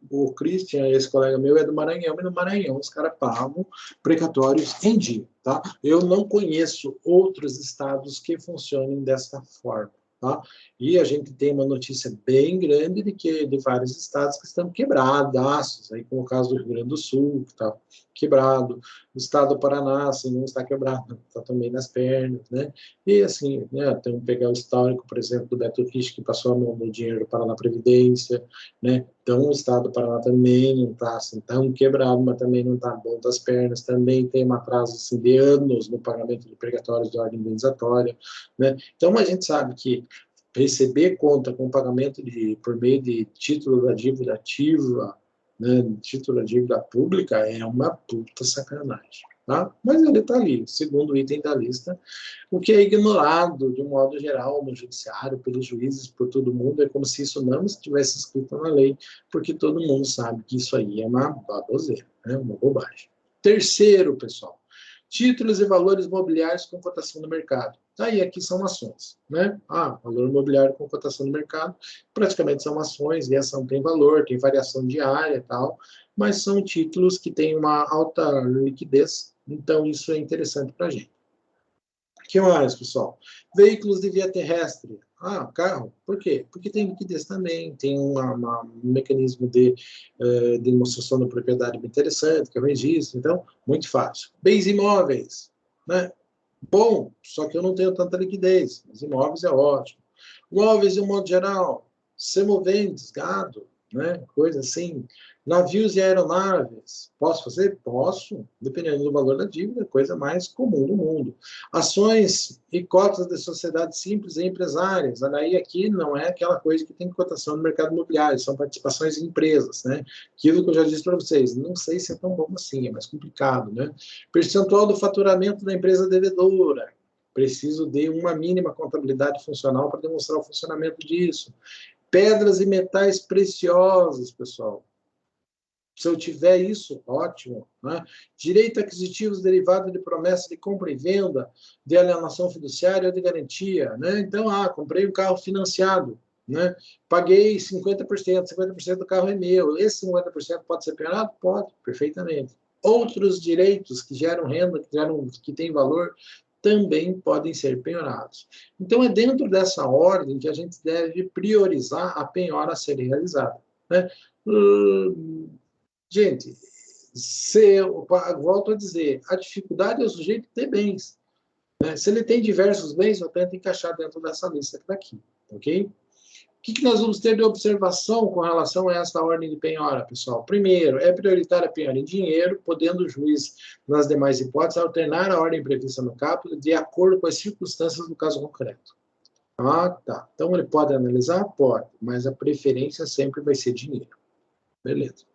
O Christian, esse colega meu, é do Maranhão, e no Maranhão os caras pagam precatórios em dia, tá? Eu não conheço outros estados que funcionem desta forma, tá? E a gente tem uma notícia bem grande de vários estados que estão quebrados, aí como o caso do Rio Grande do Sul, que está quebrado, o estado do Paraná, assim, não está quebrado, está também nas pernas, né? E assim, né, tem que pegar o histórico, por exemplo, do Beto Richa, que passou a mão no dinheiro do Paraná Previdência, né? Então o estado do Paraná também não está assim, tão quebrado, mas também não está bom das pernas, também tem um atraso assim, de anos no pagamento de precatórios de ordem indenizatória, né? Então a gente sabe que receber conta com pagamento por meio de título da dívida ativa, né, título da dívida pública, é uma puta sacanagem. Tá? Mas ele está ali, segundo item da lista, o que é ignorado, de um modo geral, no judiciário, pelos juízes, por todo mundo, é como se isso não estivesse escrito na lei, porque todo mundo sabe que isso aí é uma baboseira, né, uma bobagem. Terceiro, pessoal, títulos e valores mobiliários com cotação no mercado. Aí aqui são ações, né? Valor imobiliário com cotação no mercado, praticamente são ações, e a ação tem valor, tem variação diária e tal, mas são títulos que têm uma alta liquidez, então isso é interessante para a gente. O que mais, pessoal? Veículos de via terrestre. Carro. Por quê? Porque tem liquidez também, tem um mecanismo de demonstração da propriedade bem interessante, que é o registro, então, muito fácil. Bens imóveis, né? Bom, só que eu não tenho tanta liquidez, mas imóveis é ótimo. Imóveis, de um modo geral, semoventes, gado, né? Coisa assim. Navios e aeronaves, posso fazer? Posso, dependendo do valor da dívida, coisa mais comum do mundo. Ações e cotas de sociedades simples e empresárias, aí aqui não é aquela coisa que tem cotação no mercado imobiliário, são participações em empresas, né? Aquilo que eu já disse para vocês, não sei se é tão bom assim, é mais complicado, né? Percentual do faturamento da empresa devedora, preciso de uma mínima contabilidade funcional para demonstrar o funcionamento disso. Pedras e metais preciosos, pessoal. Se eu tiver isso, ótimo. Né? Direito aquisitivos derivado de promessa de compra e venda, de alienação fiduciária ou de garantia. Né? Então, comprei um carro financiado. Né? Paguei 50% do carro é meu. Esse 50% pode ser penado? Pode, perfeitamente. Outros direitos que geram renda, que têm valor, também podem ser penhorados. Então, é dentro dessa ordem que a gente deve priorizar a penhora a ser realizada. Né? Gente, volto a dizer, a dificuldade é o sujeito ter bens. Né? Se ele tem diversos bens, eu tento encaixar dentro dessa lista que está aqui, ok? O que nós vamos ter de observação com relação a essa ordem de penhora, pessoal? Primeiro, é prioritária a penhora em dinheiro, podendo o juiz, nas demais hipóteses, alternar a ordem prevista no caput de acordo com as circunstâncias do caso concreto. Tá. Então, ele pode analisar? Pode, mas a preferência sempre vai ser dinheiro. Beleza.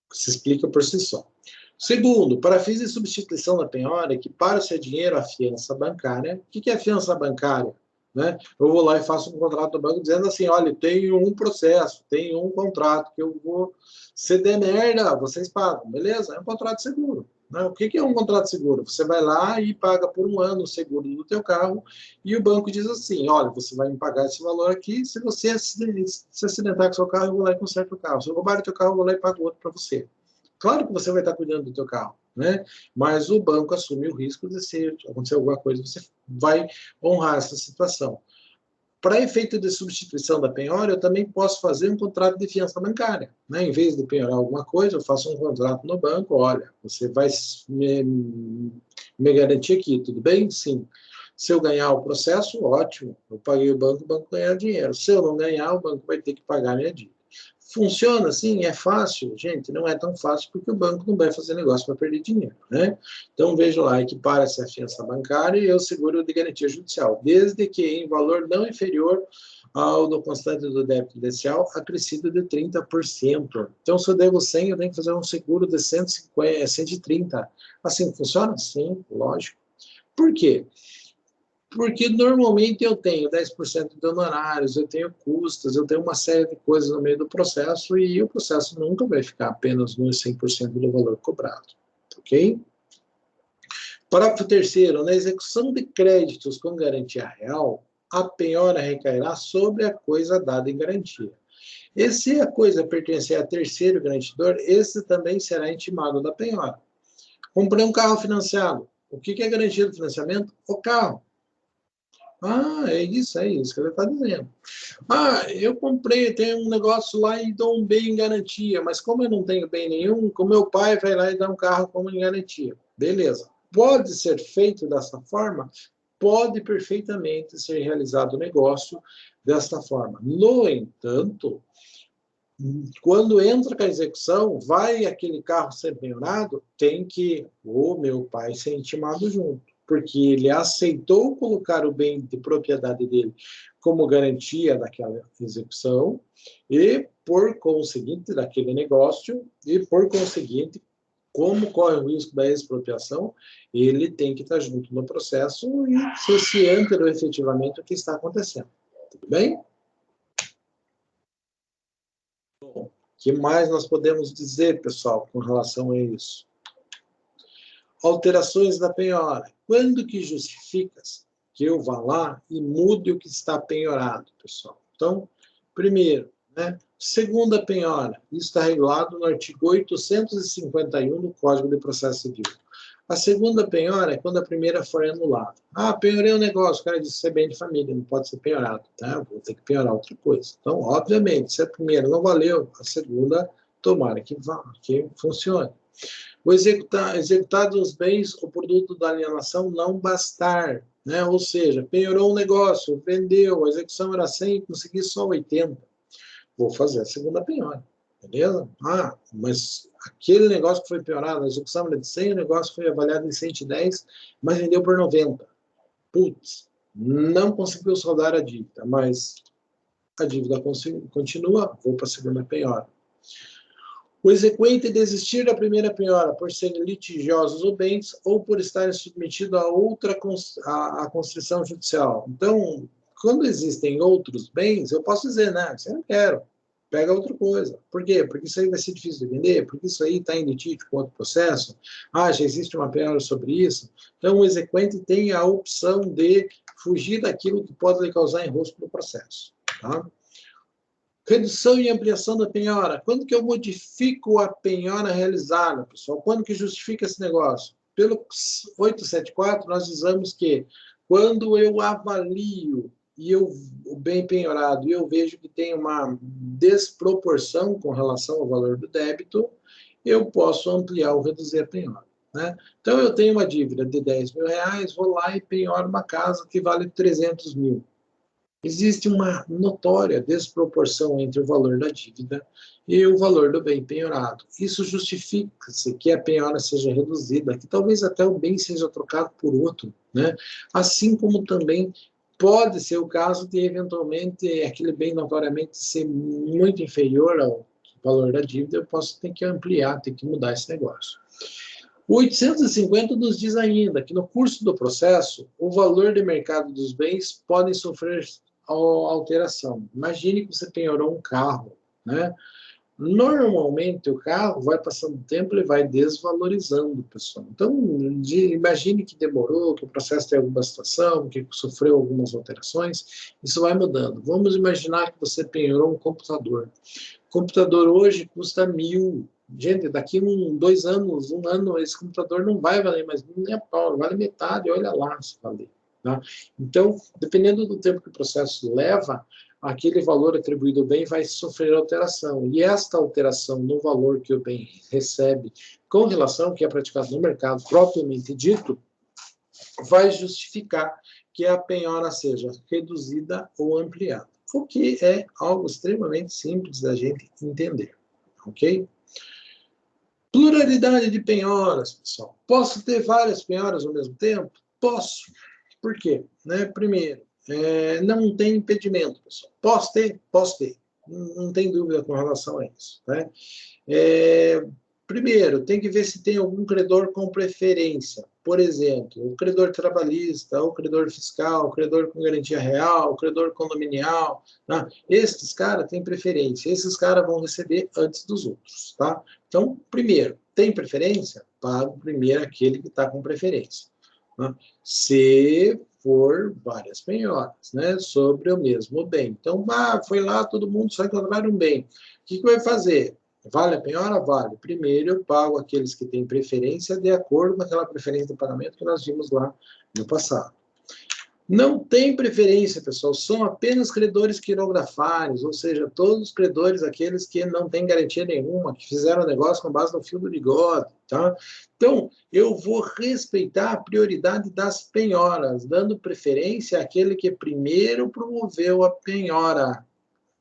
Se explica por si só. Segundo, para fins de substituição da penhora, equipara-se a dinheiro a fiança bancária. O que é fiança bancária? Né? Eu vou lá e faço um contrato do banco dizendo assim, olha, tenho um processo, tenho um contrato que eu vou... Se der merda, vocês pagam. Beleza? É um contrato seguro. Né? O que é um contrato seguro? Você vai lá e paga por um ano o seguro do teu carro e o banco diz assim, olha, você vai me pagar esse valor aqui, se você se acidentar com o seu carro, eu vou lá e conserto o carro. Se eu roubar o teu carro, eu vou lá e pago outro para você. Claro que você vai estar cuidando do teu carro, né? Mas o banco assume o risco de se acontecer alguma coisa, você vai honrar essa situação. Para efeito de substituição da penhora, eu também posso fazer um contrato de fiança bancária. Né? Em vez de penhorar alguma coisa, eu faço um contrato no banco, olha, você vai me garantir aqui, tudo bem? Sim. Se eu ganhar o processo, ótimo, eu paguei o banco ganha dinheiro. Se eu não ganhar, o banco vai ter que pagar a minha dívida. Funciona assim? É fácil? Gente, não é tão fácil porque o banco não vai fazer negócio para perder dinheiro. Né? Então, veja lá, equipara-se a fiança bancária e o seguro de garantia judicial, desde que em valor não inferior ao do constante do débito inicial, acrescido de 30%. Então, se eu devo 100, eu tenho que fazer um seguro de 150, 130. Assim funciona? Sim, lógico. Por quê? Porque normalmente eu tenho 10% de honorários, eu tenho custas, eu tenho uma série de coisas no meio do processo e o processo nunca vai ficar apenas nos 100% do valor cobrado, ok? Parágrafo 3º, na execução de créditos com garantia real, a penhora recairá sobre a coisa dada em garantia. E se a coisa pertencer a terceiro garantidor, esse também será intimado da penhora. Comprei um carro financiado. O que é garantia do financiamento? O carro. Ah, é isso que ele está dizendo. Ah, eu comprei, tem um negócio lá e dou um bem em garantia, mas como eu não tenho bem nenhum, o meu pai vai lá e dá um carro como em garantia. Beleza. Pode ser feito dessa forma? Pode perfeitamente ser realizado o negócio desta forma. No entanto, quando entra com a execução, vai aquele carro ser penhorado, tem que o meu pai ser intimado junto, porque ele aceitou colocar o bem de propriedade dele como garantia daquela execução e, por conseguinte, daquele negócio, e, por conseguinte, como corre o risco da expropriação, ele tem que estar junto no processo e ser ciente do efetivamente o que está acontecendo. Tudo bem? O que mais nós podemos dizer, pessoal, com relação a isso? Alterações da penhora. Quando que justifica-se que eu vá lá e mude o que está penhorado, pessoal? Então, primeiro, né? Segunda penhora. Isso está regulado no artigo 851 do Código de Processo Civil. A segunda penhora é quando a primeira for anulada. Ah, penhorei um negócio, o cara disse que é bem de família, não pode ser penhorado, tá? Vou ter que penhorar outra coisa. Então, obviamente, se a primeira não valeu, a segunda, tomara que funcione. O executado os bens ou produto da alienação não bastar, né? Ou seja, penhorou um negócio, vendeu, a execução era 100, consegui só 80. Vou fazer a segunda penhora, beleza? Ah, mas aquele negócio que foi penhorado, a execução era de 100, o negócio foi avaliado em 110, mas vendeu por 90. Putz, não conseguiu saldar a dívida, mas a dívida continua, vou para a segunda penhora. O exequente desistir da primeira penhora por serem litigiosos os bens ou por estarem submetidos a outra a constrição judicial. Então, quando existem outros bens, eu posso dizer, né, você não quero, pega outra coisa. Por quê? Porque isso aí vai ser difícil de vender, porque isso aí está em litígio com outro processo, já existe uma penhora sobre isso. Então, o exequente tem a opção de fugir daquilo que pode lhe causar enrosco no processo. Tá? Redução e ampliação da penhora. Quando que eu modifico a penhora realizada, pessoal? Quando que justifica esse negócio? Pelo 874, nós dizemos que quando eu avalio o bem penhorado e eu vejo que tem uma desproporção com relação ao valor do débito, eu posso ampliar ou reduzir a penhora. Né? Então, eu tenho uma dívida de 10 mil reais, vou lá e penhoro uma casa que vale 300 mil. Existe uma notória desproporção entre o valor da dívida e o valor do bem penhorado. Isso justifica-se que a penhora seja reduzida, que talvez até o bem seja trocado por outro, né? Assim como também pode ser o caso de, eventualmente, aquele bem notoriamente ser muito inferior ao valor da dívida, eu posso ter que ampliar, ter que mudar esse negócio. O 850 nos diz ainda que no curso do processo, o valor de mercado dos bens podem sofrer alteração. Imagine que você penhorou um carro, né? Normalmente o carro vai passando o tempo, ele vai desvalorizando, pessoal. Então, imagine que demorou, que o processo tem alguma situação, que sofreu algumas alterações, isso vai mudando. Vamos imaginar que você penhorou um computador. O computador hoje custa 1.000. Gente, daqui 2 anos, 1 ano, esse computador não vai valer mais nem a pau, vale metade, olha lá se valer. Tá? Então, dependendo do tempo que o processo leva, aquele valor atribuído ao bem vai sofrer alteração. E esta alteração no valor que o bem recebe com relação ao que é praticado no mercado propriamente dito, vai justificar que a penhora seja reduzida ou ampliada. O que é algo extremamente simples da gente entender. Ok? Pluralidade de penhoras, pessoal. Posso ter várias penhoras ao mesmo tempo? Posso. Por quê? Né? Primeiro, não tem impedimento, pessoal. Posso ter? Posso ter. Não tem dúvida com relação a isso. Né? Primeiro, tem que ver se tem algum credor com preferência. Por exemplo, o credor trabalhista, o credor fiscal, o credor com garantia real, o credor condominial. Tá? Esses caras têm preferência. Esses caras vão receber antes dos outros. Tá? Então, primeiro, tem preferência? Pago primeiro aquele que está com preferência. Né? Se for várias penhoras, né, sobre o mesmo bem. Então, foi lá, todo mundo só encontraram um bem. O que vai fazer? Vale a penhora? Vale. Primeiro, eu pago aqueles que têm preferência de acordo com aquela preferência de pagamento que nós vimos lá no passado. Não tem preferência, pessoal, são apenas credores quirografários, ou seja, todos os credores, aqueles que não têm garantia nenhuma, que fizeram negócio com base no fio do bigode, tá? Então, eu vou respeitar a prioridade das penhoras, dando preferência àquele que primeiro promoveu a penhora,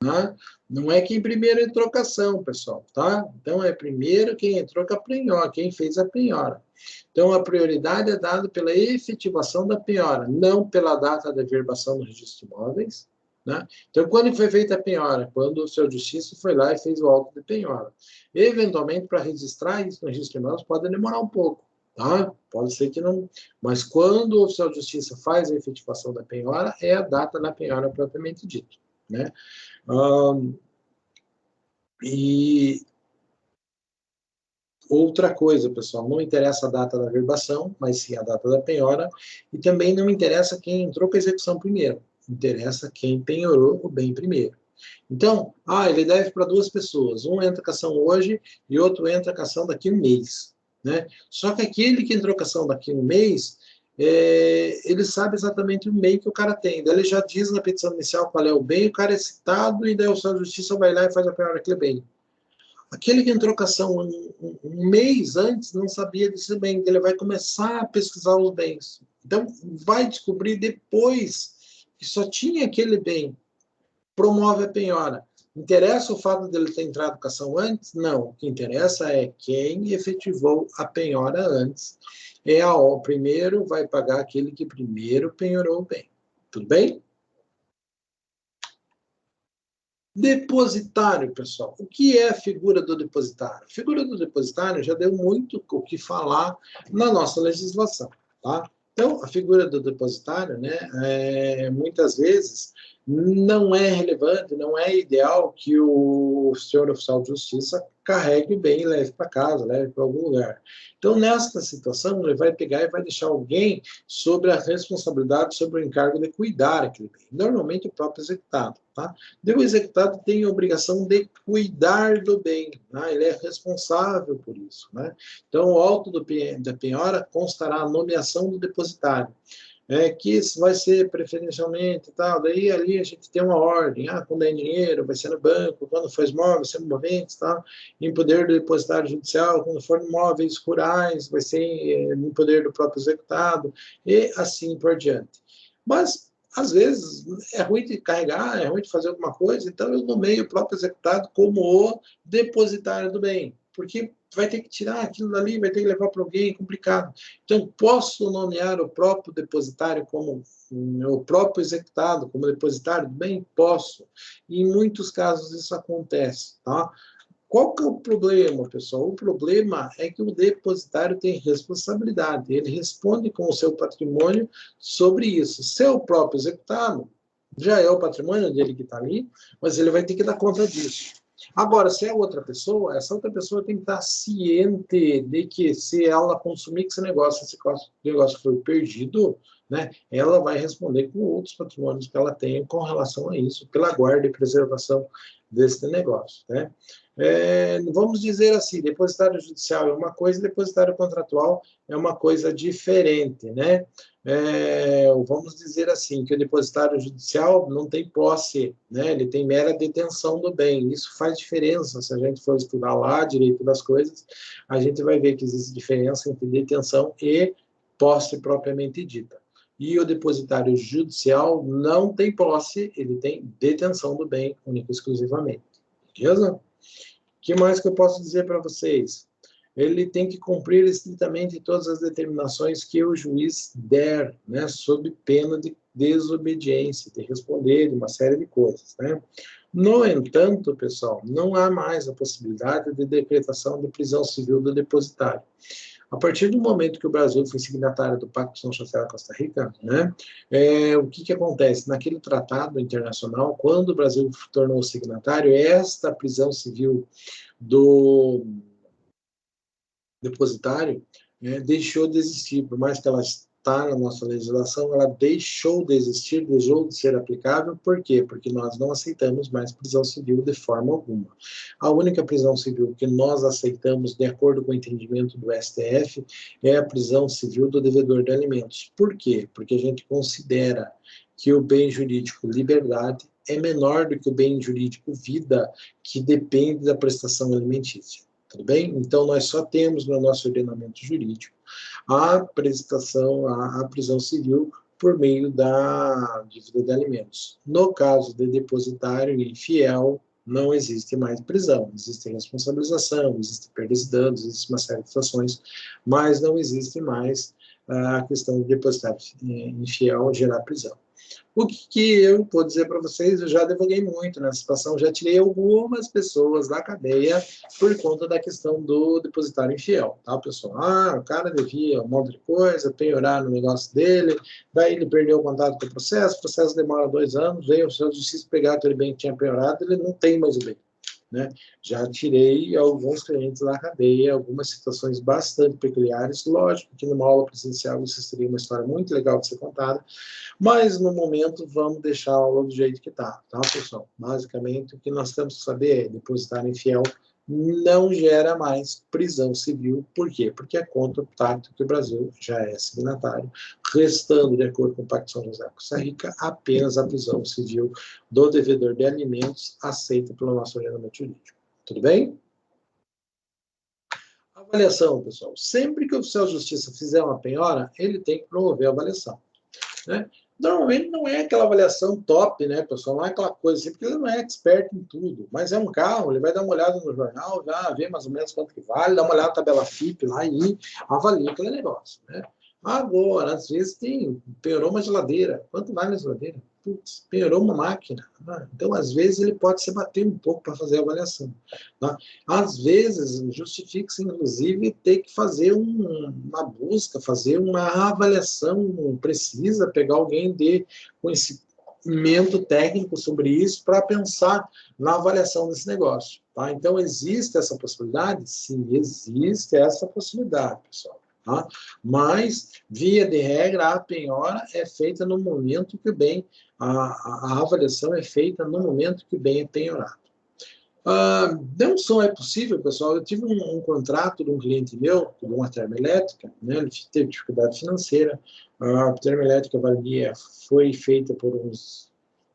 tá? Não é quem primeiro entrou com a ação, pessoal, tá? Então, é primeiro quem entrou com a penhora, quem fez a penhora. Então, a prioridade é dada pela efetivação da penhora, não pela data da averbação no registro de imóveis, né? Então, quando foi feita a penhora? Quando o seu justiça foi lá e fez o auto de penhora. Eventualmente, para registrar isso no registro de imóveis, pode demorar um pouco, tá? Pode ser que não... Mas quando o seu justiça faz a efetivação da penhora, é a data da penhora propriamente dita, né? E outra coisa, pessoal, não interessa a data da averbação, mas sim a data da penhora, e também não interessa quem entrou com a execução primeiro, interessa quem penhorou o bem primeiro. Então, ele deve para duas pessoas, um entra com a ação hoje e outro entra com a ação daqui a um mês, né? Só que aquele que entrou com a ação daqui a um mês, ele sabe exatamente o bem que o cara tem, daí ele já diz na petição inicial qual é o bem, o cara é citado e daí o Estado de Justiça vai lá e faz a penhora daquele bem. Aquele que entrou com a ação um mês antes não sabia desse bem, ele vai começar a pesquisar os bens. Então, vai descobrir depois que só tinha aquele bem, promove a penhora. Interessa o fato dele ter entrado com a ação antes? Não. O que interessa é quem efetivou a penhora antes. Primeiro vai pagar aquele que primeiro penhorou o bem. Tudo bem? Depositário, pessoal. O que é a figura do depositário? A figura do depositário já deu muito o que falar na nossa legislação, tá? Então, a figura do depositário, né, muitas vezes não é relevante, não é ideal que o senhor oficial de justiça carregue o bem e leve para casa, leve para algum lugar. Então, nessa situação, ele vai pegar e vai deixar alguém sobre a responsabilidade, sobre o encargo de cuidar aquele bem. Normalmente, o próprio executado, tá? O executado tem a obrigação de cuidar do bem, né? Ele é responsável por isso, né? Então, o auto da penhora constará a nomeação do depositário, que vai ser preferencialmente tal, daí ali a gente tem uma ordem, quando é em dinheiro, vai ser no banco, quando for imóvel, vai ser no moventes, tal, em poder do depositário judicial, quando for imóveis rurais, vai ser em poder do próprio executado, e assim por diante. Mas, às vezes, é ruim de carregar, é ruim de fazer alguma coisa, então eu nomeio o próprio executado como o depositário do bem, porque vai ter que tirar aquilo dali, vai ter que levar para alguém, é complicado. Então, posso nomear o próprio depositário como o próprio executado, como depositário do bem? Posso. E em muitos casos isso acontece, tá? Qual que é o problema, pessoal? O problema é que o depositário tem responsabilidade, ele responde com o seu patrimônio sobre isso. Se é o próprio executado, já é o patrimônio dele que está ali, mas ele vai ter que dar conta disso. Agora, se é outra pessoa, essa outra pessoa tem que estar ciente de que se ela consumir esse negócio foi perdido, né, ela vai responder com outros patrimônios que ela tem com relação a isso, pela guarda e preservação desse negócio, né? Vamos dizer assim, depositário judicial é uma coisa, depositário contratual é uma coisa diferente, né? Vamos dizer assim, que o depositário judicial não tem posse, né? Ele tem mera detenção do bem. Isso faz diferença. Se a gente for estudar lá direito das coisas, a gente vai ver que existe diferença entre detenção e posse propriamente dita. E o depositário judicial não tem posse, ele tem detenção do bem, única e exclusivamente. Beleza? O que mais que eu posso dizer para vocês? Ele tem que cumprir estritamente todas as determinações que o juiz der, né, sob pena de desobediência, de responder de uma série de coisas, né? No entanto, pessoal, não há mais a possibilidade de decretação de prisão civil do depositário. A partir do momento que o Brasil foi signatário do Pacto de São José da Costa Rica, né, o que acontece? Naquele tratado internacional, quando o Brasil tornou signatário, esta prisão civil do depositário deixou de existir, por mais que ela está na nossa legislação, ela deixou de existir, deixou de ser aplicável. Por quê? Porque nós não aceitamos mais prisão civil de forma alguma. A única prisão civil que nós aceitamos, de acordo com o entendimento do STF, é a prisão civil do devedor de alimentos. Por quê? Porque a gente considera que o bem jurídico liberdade é menor do que o bem jurídico vida, que depende da prestação alimentícia. Tudo bem? Então, nós só temos no nosso ordenamento jurídico a prestação, a prisão civil por meio da dívida de alimentos. No caso de depositário infiel, não existe mais prisão, existe responsabilização, existe perdas e danos, existe uma série de situações, mas não existe mais a questão de depositário infiel gerar prisão. O que eu vou dizer para vocês, eu já divulguei muito nessa situação, já tirei algumas pessoas da cadeia por conta da questão do depositário infiel, tá, pessoal? O cara devia um monte de coisa, penhorar no negócio dele, daí ele perdeu o contato com o processo demora 2 anos, veio o seu justiça pegar aquele bem que tinha penhorado, ele não tem mais o bem. Né? Já tirei alguns clientes da cadeia, algumas situações bastante peculiares. Lógico que numa aula presencial isso seria uma história muito legal de ser contada, mas no momento vamos deixar a aula do jeito que está, tá, pessoal? Basicamente, o que nós temos que saber é depositário infiel não gera mais prisão civil. Por quê? Porque é contra o pacto que o Brasil já é signatário, restando, de acordo com o Pacto São José de Costa Rica, apenas a prisão civil do devedor de alimentos aceita pelo nosso ordenamento jurídico. Tudo bem? Avaliação, pessoal. Sempre que o oficial de justiça fizer uma penhora, ele tem que promover a avaliação. Né? Normalmente não é aquela avaliação top, né, pessoal? Não é aquela coisa assim, porque ele não é expert em tudo. Mas é um carro, ele vai dar uma olhada no jornal, vai ver mais ou menos quanto que vale, dá uma olhada na tabela FIP lá e avalia aquele negócio, né? Agora, às vezes penhorou uma geladeira. Quanto vale a geladeira? Putz, penhorou uma máquina. Então, às vezes, ele pode se bater um pouco para fazer a avaliação. Tá? Às vezes, justifica-se, inclusive, ter que fazer uma busca, fazer uma avaliação precisa, pegar alguém de conhecimento técnico sobre isso para pensar na avaliação desse negócio. Tá? Então, existe essa possibilidade? Sim, existe essa possibilidade, pessoal. Tá? Mas, via de regra, a penhora é feita no momento que o bem, a avaliação é feita no momento que o bem é penhorado. Não só é possível, pessoal, eu tive um contrato de um cliente meu, de uma termoelétrica, né, ele teve dificuldade financeira, a termoelétrica foi feita por uns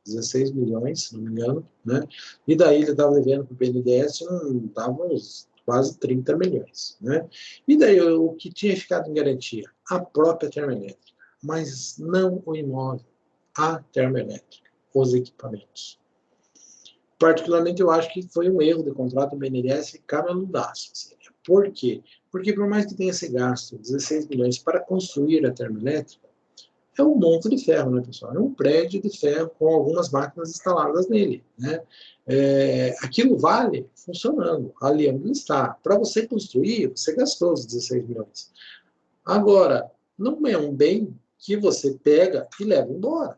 16 milhões, se não me engano, né, e daí ele estava devendo para o BNDES, estava uns quase 30 milhões. Né? E daí o que tinha ficado em garantia? A própria termoelétrica, mas não o imóvel, a termoelétrica, os equipamentos. Particularmente, eu acho que foi um erro de contrato do BNDES cabeludaço. Por quê? Porque por mais que tenha esse gasto, 16 milhões, para construir a termoelétrica, é um monte de ferro, né, pessoal? É um prédio de ferro com algumas máquinas instaladas nele, né? Aquilo vale funcionando, ali onde ele está. Para você construir, você gastou os 16 milhões. Agora, não é um bem que você pega e leva embora.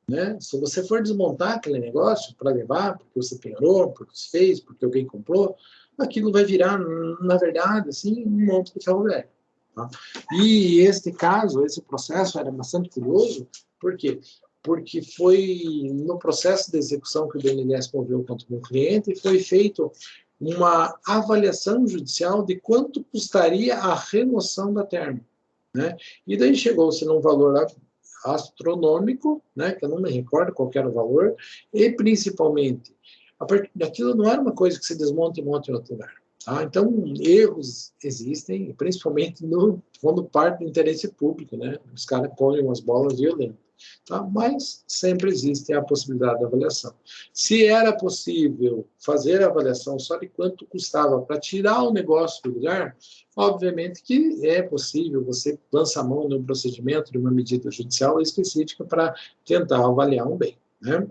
Né? Se você for desmontar aquele negócio para levar, porque você penhorou, porque você fez, porque alguém comprou, aquilo vai virar, na verdade, assim, um monte de ferro velho. Tá? E este caso, esse processo era bastante curioso, por quê? Porque foi no processo de execução que o BNDES moveu contra o meu cliente, foi feito uma avaliação judicial de quanto custaria a remoção da termo. Né? E daí chegou-se num valor astronômico, né, que eu não me recordo qual era o valor, e principalmente, aquilo não era uma coisa que se desmonta e monta em outro lugar. Tá? Então, erros existem, principalmente quando parte do interesse público, né? Os caras põem umas bolas violentas. Tá? Mas sempre existe a possibilidade de avaliação. Se era possível fazer a avaliação só de quanto custava para tirar o negócio do lugar, obviamente que é possível, você lança a mão no procedimento de uma medida judicial específica para tentar avaliar um bem. Né?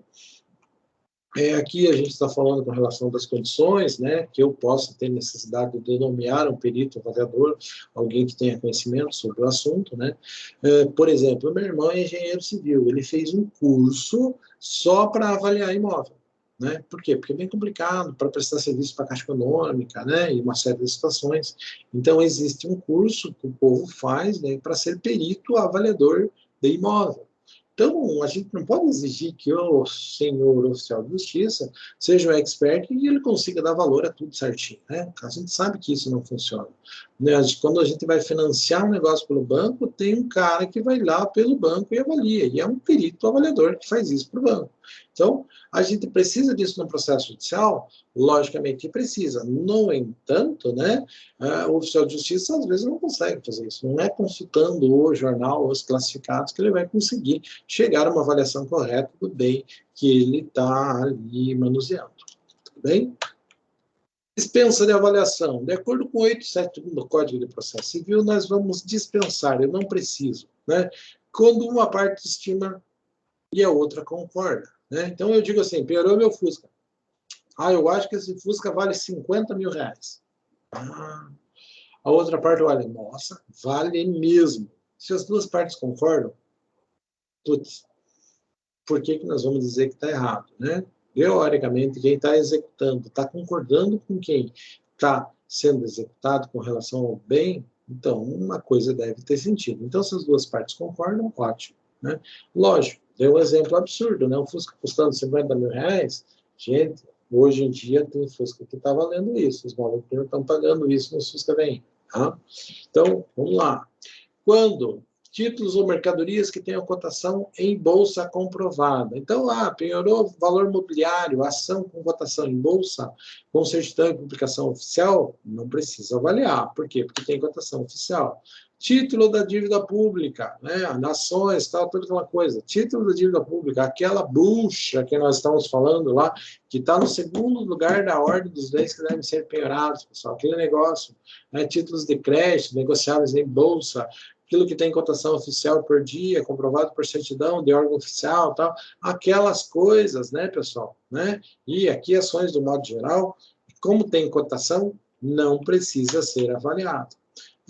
Aqui a gente está falando com relação das condições, né, que eu possa ter necessidade de nomear um perito avaliador, alguém que tenha conhecimento sobre o assunto. Né? Por exemplo, meu irmão é engenheiro civil, ele fez um curso só para avaliar imóvel. né? Por quê? Porque é bem complicado para prestar serviço para a Caixa Econômica, né? E uma série de situações. Então, existe um curso que o povo faz, né, para ser perito avaliador de imóvel. Então, a gente não pode exigir que o senhor oficial de justiça seja um expert e ele consiga dar valor a tudo certinho, né? A gente sabe que isso não funciona. Né? Quando a gente vai financiar um negócio pelo banco, tem um cara que vai lá pelo banco e avalia, e é um perito avaliador que faz isso para o banco. Então, a gente precisa disso no processo judicial? Logicamente que precisa. No entanto, né, o oficial de justiça às vezes não consegue fazer isso. Não é consultando o jornal, os classificados, que ele vai conseguir chegar a uma avaliação correta do bem que ele está ali manuseando. Tudo bem? Dispensa de avaliação. De acordo com o 871 do Código de Processo Civil, nós vamos dispensar, eu não preciso, né? Quando uma parte estima e a outra concorda, né? Então eu digo assim, piorou meu Fusca. Ah, eu acho que esse Fusca vale 50 mil reais. Ah, a outra parte olha, nossa, vale mesmo. Se as duas partes concordam, putz, por que nós vamos dizer que está errado, né? Teoricamente, quem está executando está concordando com quem está sendo executado com relação ao bem, então uma coisa deve ter sentido. Então, se as duas partes concordam, ótimo, né? Lógico, deu um exemplo absurdo, né? Um Fusca custando 50 mil reais, gente, hoje em dia tem Fusca que está valendo isso, os malucos não estão pagando isso no Fusca vem, tá? Então, vamos lá. Quando títulos ou mercadorias que tenham cotação em bolsa comprovada. Então, penhorou valor mobiliário, ação com cotação em bolsa, com certidão e publicação oficial, não precisa avaliar. Por quê? Porque tem cotação oficial. Título da dívida pública, né? Ações, tal, toda aquela coisa. Título da dívida pública, aquela bucha que nós estamos falando lá, que está no segundo lugar da ordem dos bens que devem ser penhorados, pessoal. Aquele negócio, né? Títulos de crédito, negociáveis em bolsa, aquilo que tem cotação oficial por dia, comprovado por certidão de órgão oficial, tal, aquelas coisas, né, pessoal, né? E aqui ações do modo geral, como tem cotação, não precisa ser avaliado.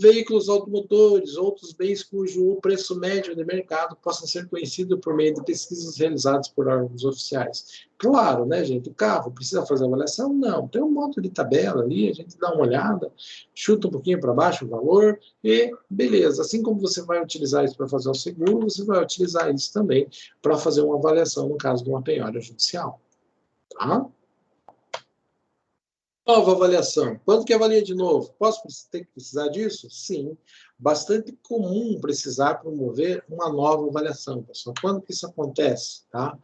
Veículos automotores, outros bens cujo preço médio de mercado possa ser conhecido por meio de pesquisas realizadas por órgãos oficiais. Claro, né, gente? O carro precisa fazer avaliação? Não. Tem um monte de tabela ali, a gente dá uma olhada, chuta um pouquinho para baixo o valor e beleza. Assim como você vai utilizar isso para fazer o seguro, você vai utilizar isso também para fazer uma avaliação no caso de uma penhora judicial. Tá? Nova avaliação. Quando que avalia de novo? Posso ter que precisar disso? Sim. Bastante comum precisar promover uma nova avaliação, pessoal. Quando que isso acontece? Tá?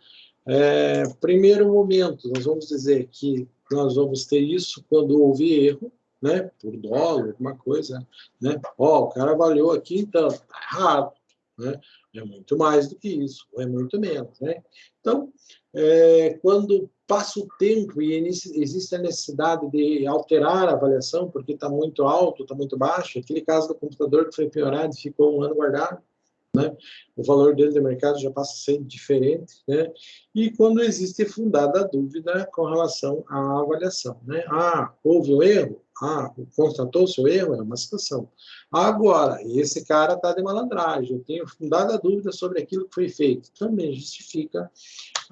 Primeiro momento, nós vamos dizer que nós vamos ter isso quando houve erro, né? Por dolo, alguma coisa, né? O cara avaliou aqui, então, tá errado, né? É muito mais do que isso, ou é muito menos, né? Então, quando passa o tempo e existe a necessidade de alterar a avaliação, porque está muito alto, está muito baixo, aquele caso do computador que foi piorado e ficou um ano guardado, né? O valor dele de mercado já passa a ser diferente, né? E quando existe fundada dúvida com relação à avaliação, né? Houve um erro? Constatou-se o erro? É uma situação. Agora, esse cara está de malandragem, eu tenho fundada dúvida sobre aquilo que foi feito. Também justifica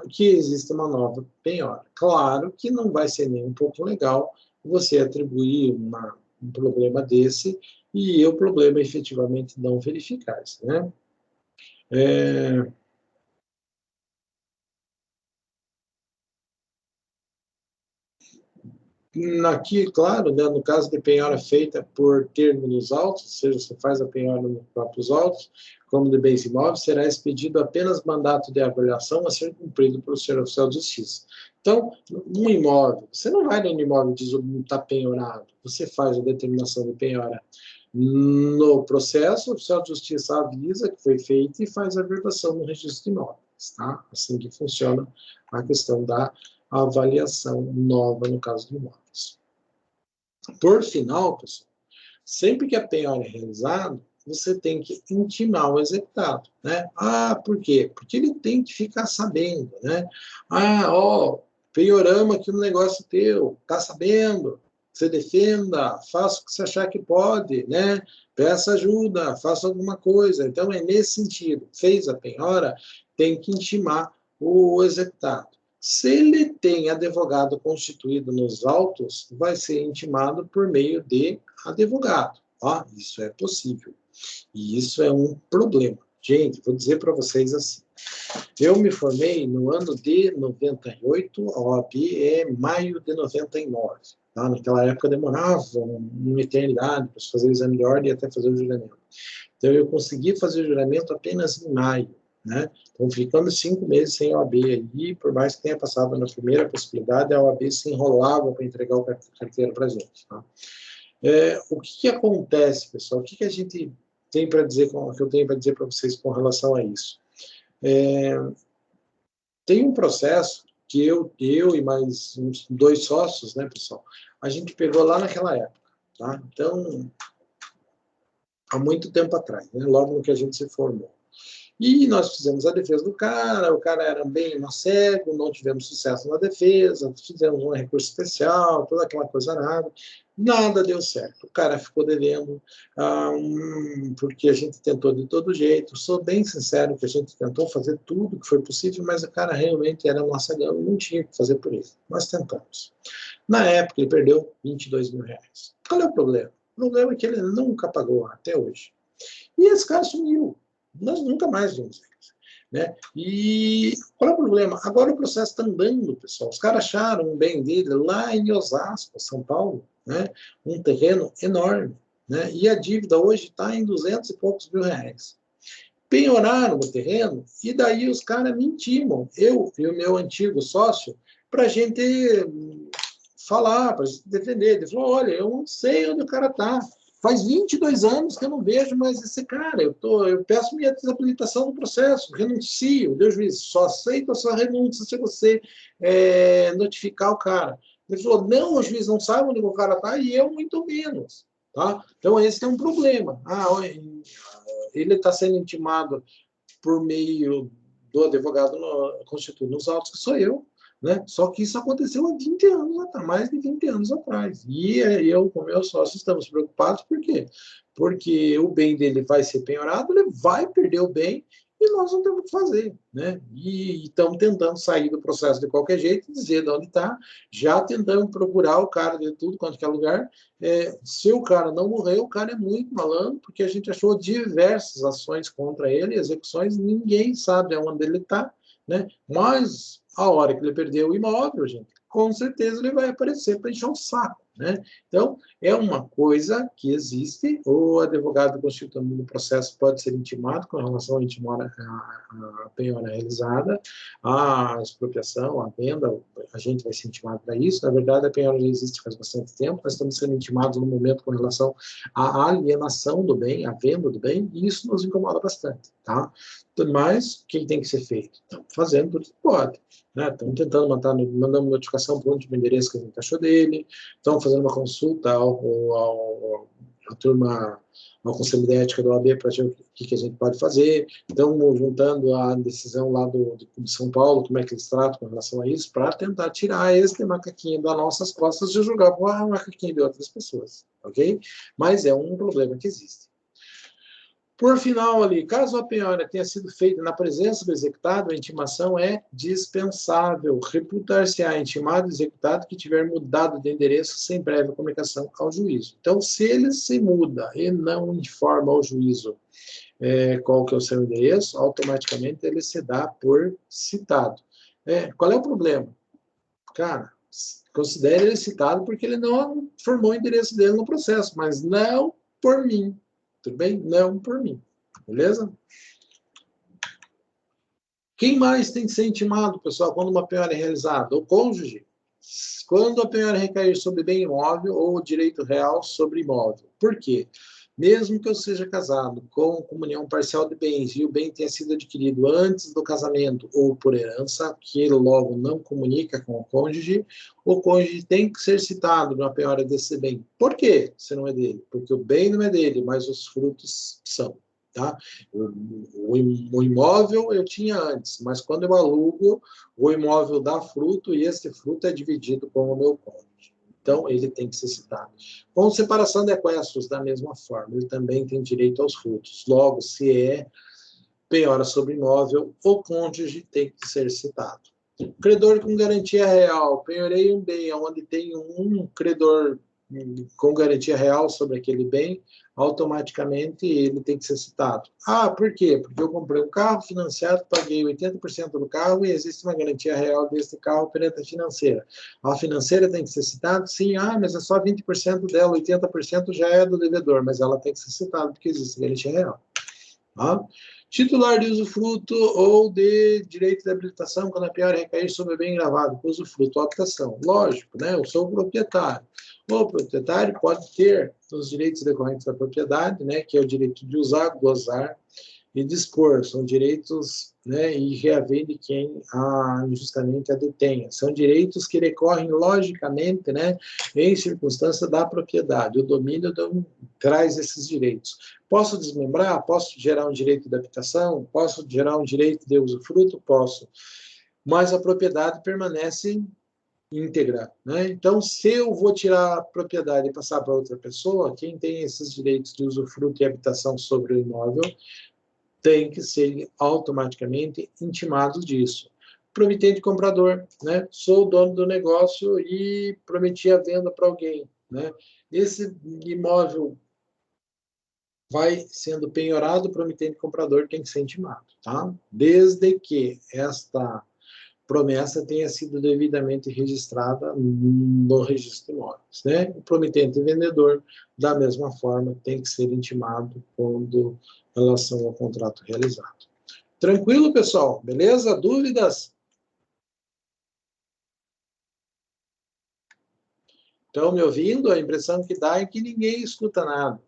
que exista uma nova penhora. Claro que não vai ser nem um pouco legal você atribuir um problema desse e o problema efetivamente não verificar-se, né? Aqui, claro, né, no caso de penhora feita por termo nos autos, ou seja, você faz a penhora nos próprios autos, como de bens imóveis, será expedido apenas mandato de avaliação a ser cumprido pelo senhor oficial de justiça. Então, um imóvel, você não vai no imóvel e diz que está penhorado, você faz a determinação de penhora no processo, o oficial de justiça avisa que foi feito e faz a verbação no registro de imóveis, tá? Assim que funciona a questão da avaliação nova no caso de imóveis. Por final, pessoal, sempre que a penhora é realizada, você tem que intimar o executado, né? Por quê? Porque ele tem que ficar sabendo, né? Penhoramos aqui no negócio teu, tá sabendo? Você defenda, faça o que você achar que pode, né? Peça ajuda, faça alguma coisa. Então, é nesse sentido. Fez a penhora, tem que intimar o executado. Se ele tem advogado constituído nos autos, vai ser intimado por meio de advogado. Ó, isso é possível. E isso é um problema. Gente, vou dizer para vocês assim. Eu me formei no ano de 98, a OAB é maio de 99. Tá? Naquela época demorava uma eternidade para fazer o exame de ordem e até fazer o juramento. Então, eu consegui fazer o juramento apenas em maio. Né? Então, ficando 5 meses sem OAB aí, por mais que tenha passado na primeira possibilidade, a OAB se enrolava para entregar o carteiro para a gente. Tá? O que acontece, pessoal? O que a gente tem para dizer, que eu tenho para dizer para vocês com relação a isso? Tem um processo que eu e mais uns 2 sócios, né, pessoal, a gente pegou lá naquela época, tá? Então, há muito tempo atrás, né, logo no que a gente se formou. E nós fizemos a defesa do cara, o cara era bem cego, não tivemos sucesso na defesa, fizemos um recurso especial, toda aquela coisa nada deu certo. O cara ficou devendo, porque a gente tentou de todo jeito. Sou bem sincero que a gente tentou fazer tudo que foi possível, mas o cara realmente era cegão e não tinha o que fazer por ele. Nós tentamos. Na época, ele perdeu R$22.000. Qual é o problema? O problema é que ele nunca pagou até hoje. E esse cara sumiu. Nós nunca mais vimos eles. Né? E qual é o problema? Agora o processo está andando, pessoal. Os caras acharam um bem dele lá em Osasco, São Paulo, né? Um terreno enorme. Né? E a dívida hoje está em 200 e poucos mil reais. Penhoraram o terreno e daí os caras me intimam, eu e o meu antigo sócio, para a gente falar, para a gente defender. Ele falou, olha, eu não sei onde o cara está. Faz 22 anos que eu não vejo mais esse cara. Eu peço minha desabilitação do processo, renuncio. Deus juiz, só aceito a sua renúncia se você notificar o cara. Ele falou, não, o juiz não sabe onde o cara está e eu muito menos. Tá? Então, esse é um problema. Ele está sendo intimado por meio do advogado constituído nos autos, que sou eu. Né? Só que isso aconteceu há 20 anos atrás, mais de 20 anos atrás. E eu, com meu sócio, estamos preocupados, por quê? Porque o bem dele vai ser penhorado, ele vai perder o bem e nós não temos o que fazer. Né? E estamos tentando sair do processo de qualquer jeito, dizer de onde está, já tentamos procurar o cara de tudo quanto é lugar. Se o cara não morrer, o cara é muito malandro, porque a gente achou diversas ações contra ele, execuções, ninguém sabe onde ele está. Né? Mas a hora que ele perder o imóvel, gente, com certeza ele vai aparecer para encher um saco. Né? Então, é uma coisa que existe, o advogado constituindo no processo pode ser intimado com relação à penhora realizada, à expropriação, à venda, a gente vai ser intimado para isso. Na verdade, a penhora já existe faz bastante tempo, nós estamos sendo intimados no momento com relação à alienação do bem, à venda do bem, e isso nos incomoda bastante. Tá? Mas, o que tem que ser feito? Estamos fazendo tudo que pode. Né? Estamos tentando mandando notificação para o último endereço que a gente achou dele, estamos fazendo uma consulta à turma, ao Conselho de Ética da OAB para ver o que a gente pode fazer, estamos juntando a decisão lá de São Paulo, como é que eles tratam com relação a isso, para tentar tirar esse macaquinho das nossas costas e jogar para o macaquinho de outras pessoas, ok? Mas é um problema que existe. Por final, ali, caso a penhora tenha sido feita na presença do executado, a intimação é dispensável. Reputar-se-á intimado executado que tiver mudado de endereço sem prévia comunicação ao juízo. Então, se ele se muda e não informa ao juízo qual que é o seu endereço, automaticamente ele se dá por citado. Qual é o problema? Cara, considere ele citado porque ele não formou o endereço dele no processo, mas não por mim. Tudo bem? Não por mim. Beleza? Quem mais tem que ser intimado, pessoal, quando uma penhora é realizada? O cônjuge. Quando a penhora recair sobre bem imóvel ou direito real sobre imóvel. Por quê? Mesmo que eu seja casado com comunhão parcial de bens e o bem tenha sido adquirido antes do casamento ou por herança, que ele logo não comunica com o cônjuge tem que ser citado na penhora desse bem. Por quê? Se não é dele? Porque o bem não é dele, mas os frutos são. Tá? O imóvel eu tinha antes, mas quando eu alugo, o imóvel dá fruto e esse fruto é dividido com o meu cônjuge. Então, ele tem que ser citado. Com separação de equestres, da mesma forma, ele também tem direito aos frutos. Logo, se é penhora sobre imóvel, o cônjuge tem que ser citado. Credor com garantia real. Penhorei um bem onde tem um credor com garantia real sobre aquele bem, automaticamente ele tem que ser citado. Ah, por quê? Porque eu comprei um carro financiado, paguei 80% do carro e existe uma garantia real desse carro perante a financeira. A financeira tem que ser citada? Sim, mas é só 20% dela, 80% já é do devedor, mas ela tem que ser citada porque existe garantia real. Tá? Titular de usufruto ou de direito de habilitação quando a penhora recair sobre o bem gravado, com usufruto ou habitação. Lógico, né? Eu sou o proprietário. O proprietário pode ter os direitos decorrentes da propriedade, né? Que é o direito de usar, gozar e dispor. São direitos, né? E reaver de quem injustamente a detenha. São direitos que decorrem logicamente, né? Em circunstância da propriedade. O domínio traz esses direitos. Posso desmembrar? Posso gerar um direito de habitação? Posso gerar um direito de usufruto? Posso. Mas a propriedade permanece íntegra, né? Então, se eu vou tirar a propriedade e passar para outra pessoa, quem tem esses direitos de usufruto e habitação sobre o imóvel tem que ser automaticamente intimado disso. Promitente comprador, né? Sou o dono do negócio e prometi a venda para alguém, né? Esse imóvel vai sendo penhorado, o promitente comprador tem que ser intimado, tá? Desde que esta promessa tenha sido devidamente registrada no registro de imóveis, né? O promitente e vendedor, da mesma forma, tem que ser intimado quando em relação ao contrato realizado. Tranquilo, pessoal? Beleza? Dúvidas? Estão me ouvindo? A impressão que dá é que ninguém escuta nada.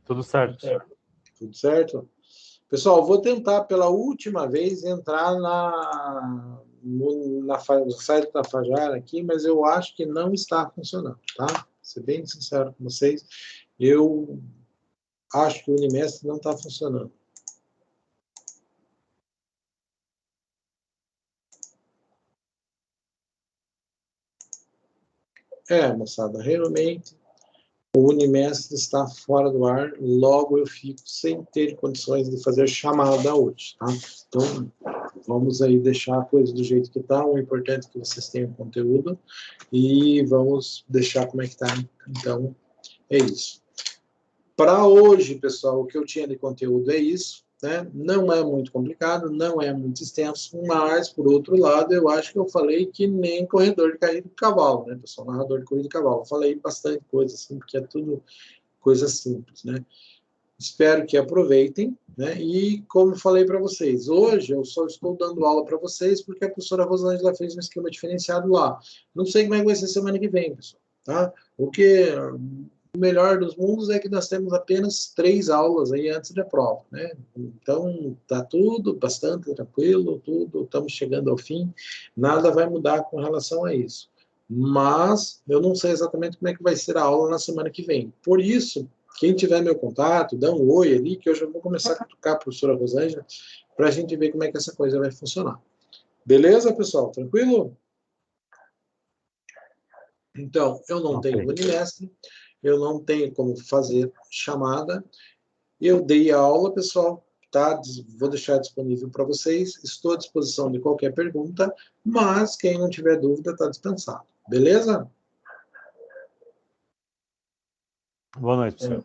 Tudo certo. Tudo certo? Pessoal, vou tentar pela última vez entrar no site da Fajar aqui, mas eu acho que não está funcionando, tá? Vou ser bem sincero com vocês, eu acho que o Unimestre não está funcionando. Moçada, realmente o Unimestre está fora do ar, logo eu fico sem ter condições de fazer chamada hoje, tá? Então, vamos aí deixar a coisa do jeito que está, o importante é que vocês tenham conteúdo e vamos deixar como é que está. Então, é isso. Para hoje, pessoal, o que eu tinha de conteúdo é isso, né? Não é muito complicado, não é muito extenso, mas, por outro lado, eu acho que eu falei que nem corredor de corrida de cavalo, né, pessoal? Narrador de corrida de cavalo. Eu falei bastante coisa, assim, porque é tudo coisa simples, né? Espero que aproveitem, né? E como falei para vocês, hoje eu só estou dando aula para vocês porque a professora Rosângela fez um esquema diferenciado lá. Não sei como é que vai ser semana que vem, pessoal, tá? O melhor dos mundos é que nós temos apenas 3 aulas aí antes da prova, né? Então, tá tudo bastante tranquilo, tudo, estamos chegando ao fim, nada vai mudar com relação a isso. Mas eu não sei exatamente como é que vai ser a aula na semana que vem. Por isso, quem tiver meu contato, dá um oi ali, que eu já vou começar a cutucar a professora Rosângela, para a gente ver como é que essa coisa vai funcionar. Beleza, pessoal? Tranquilo? Então, eu não tenho Unimestre, eu não tenho como fazer chamada. Eu dei a aula, pessoal, tá? Vou deixar disponível para vocês. Estou à disposição de qualquer pergunta, mas quem não tiver dúvida está dispensado. Beleza? Boa noite, senhor.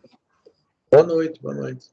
Boa noite, boa noite.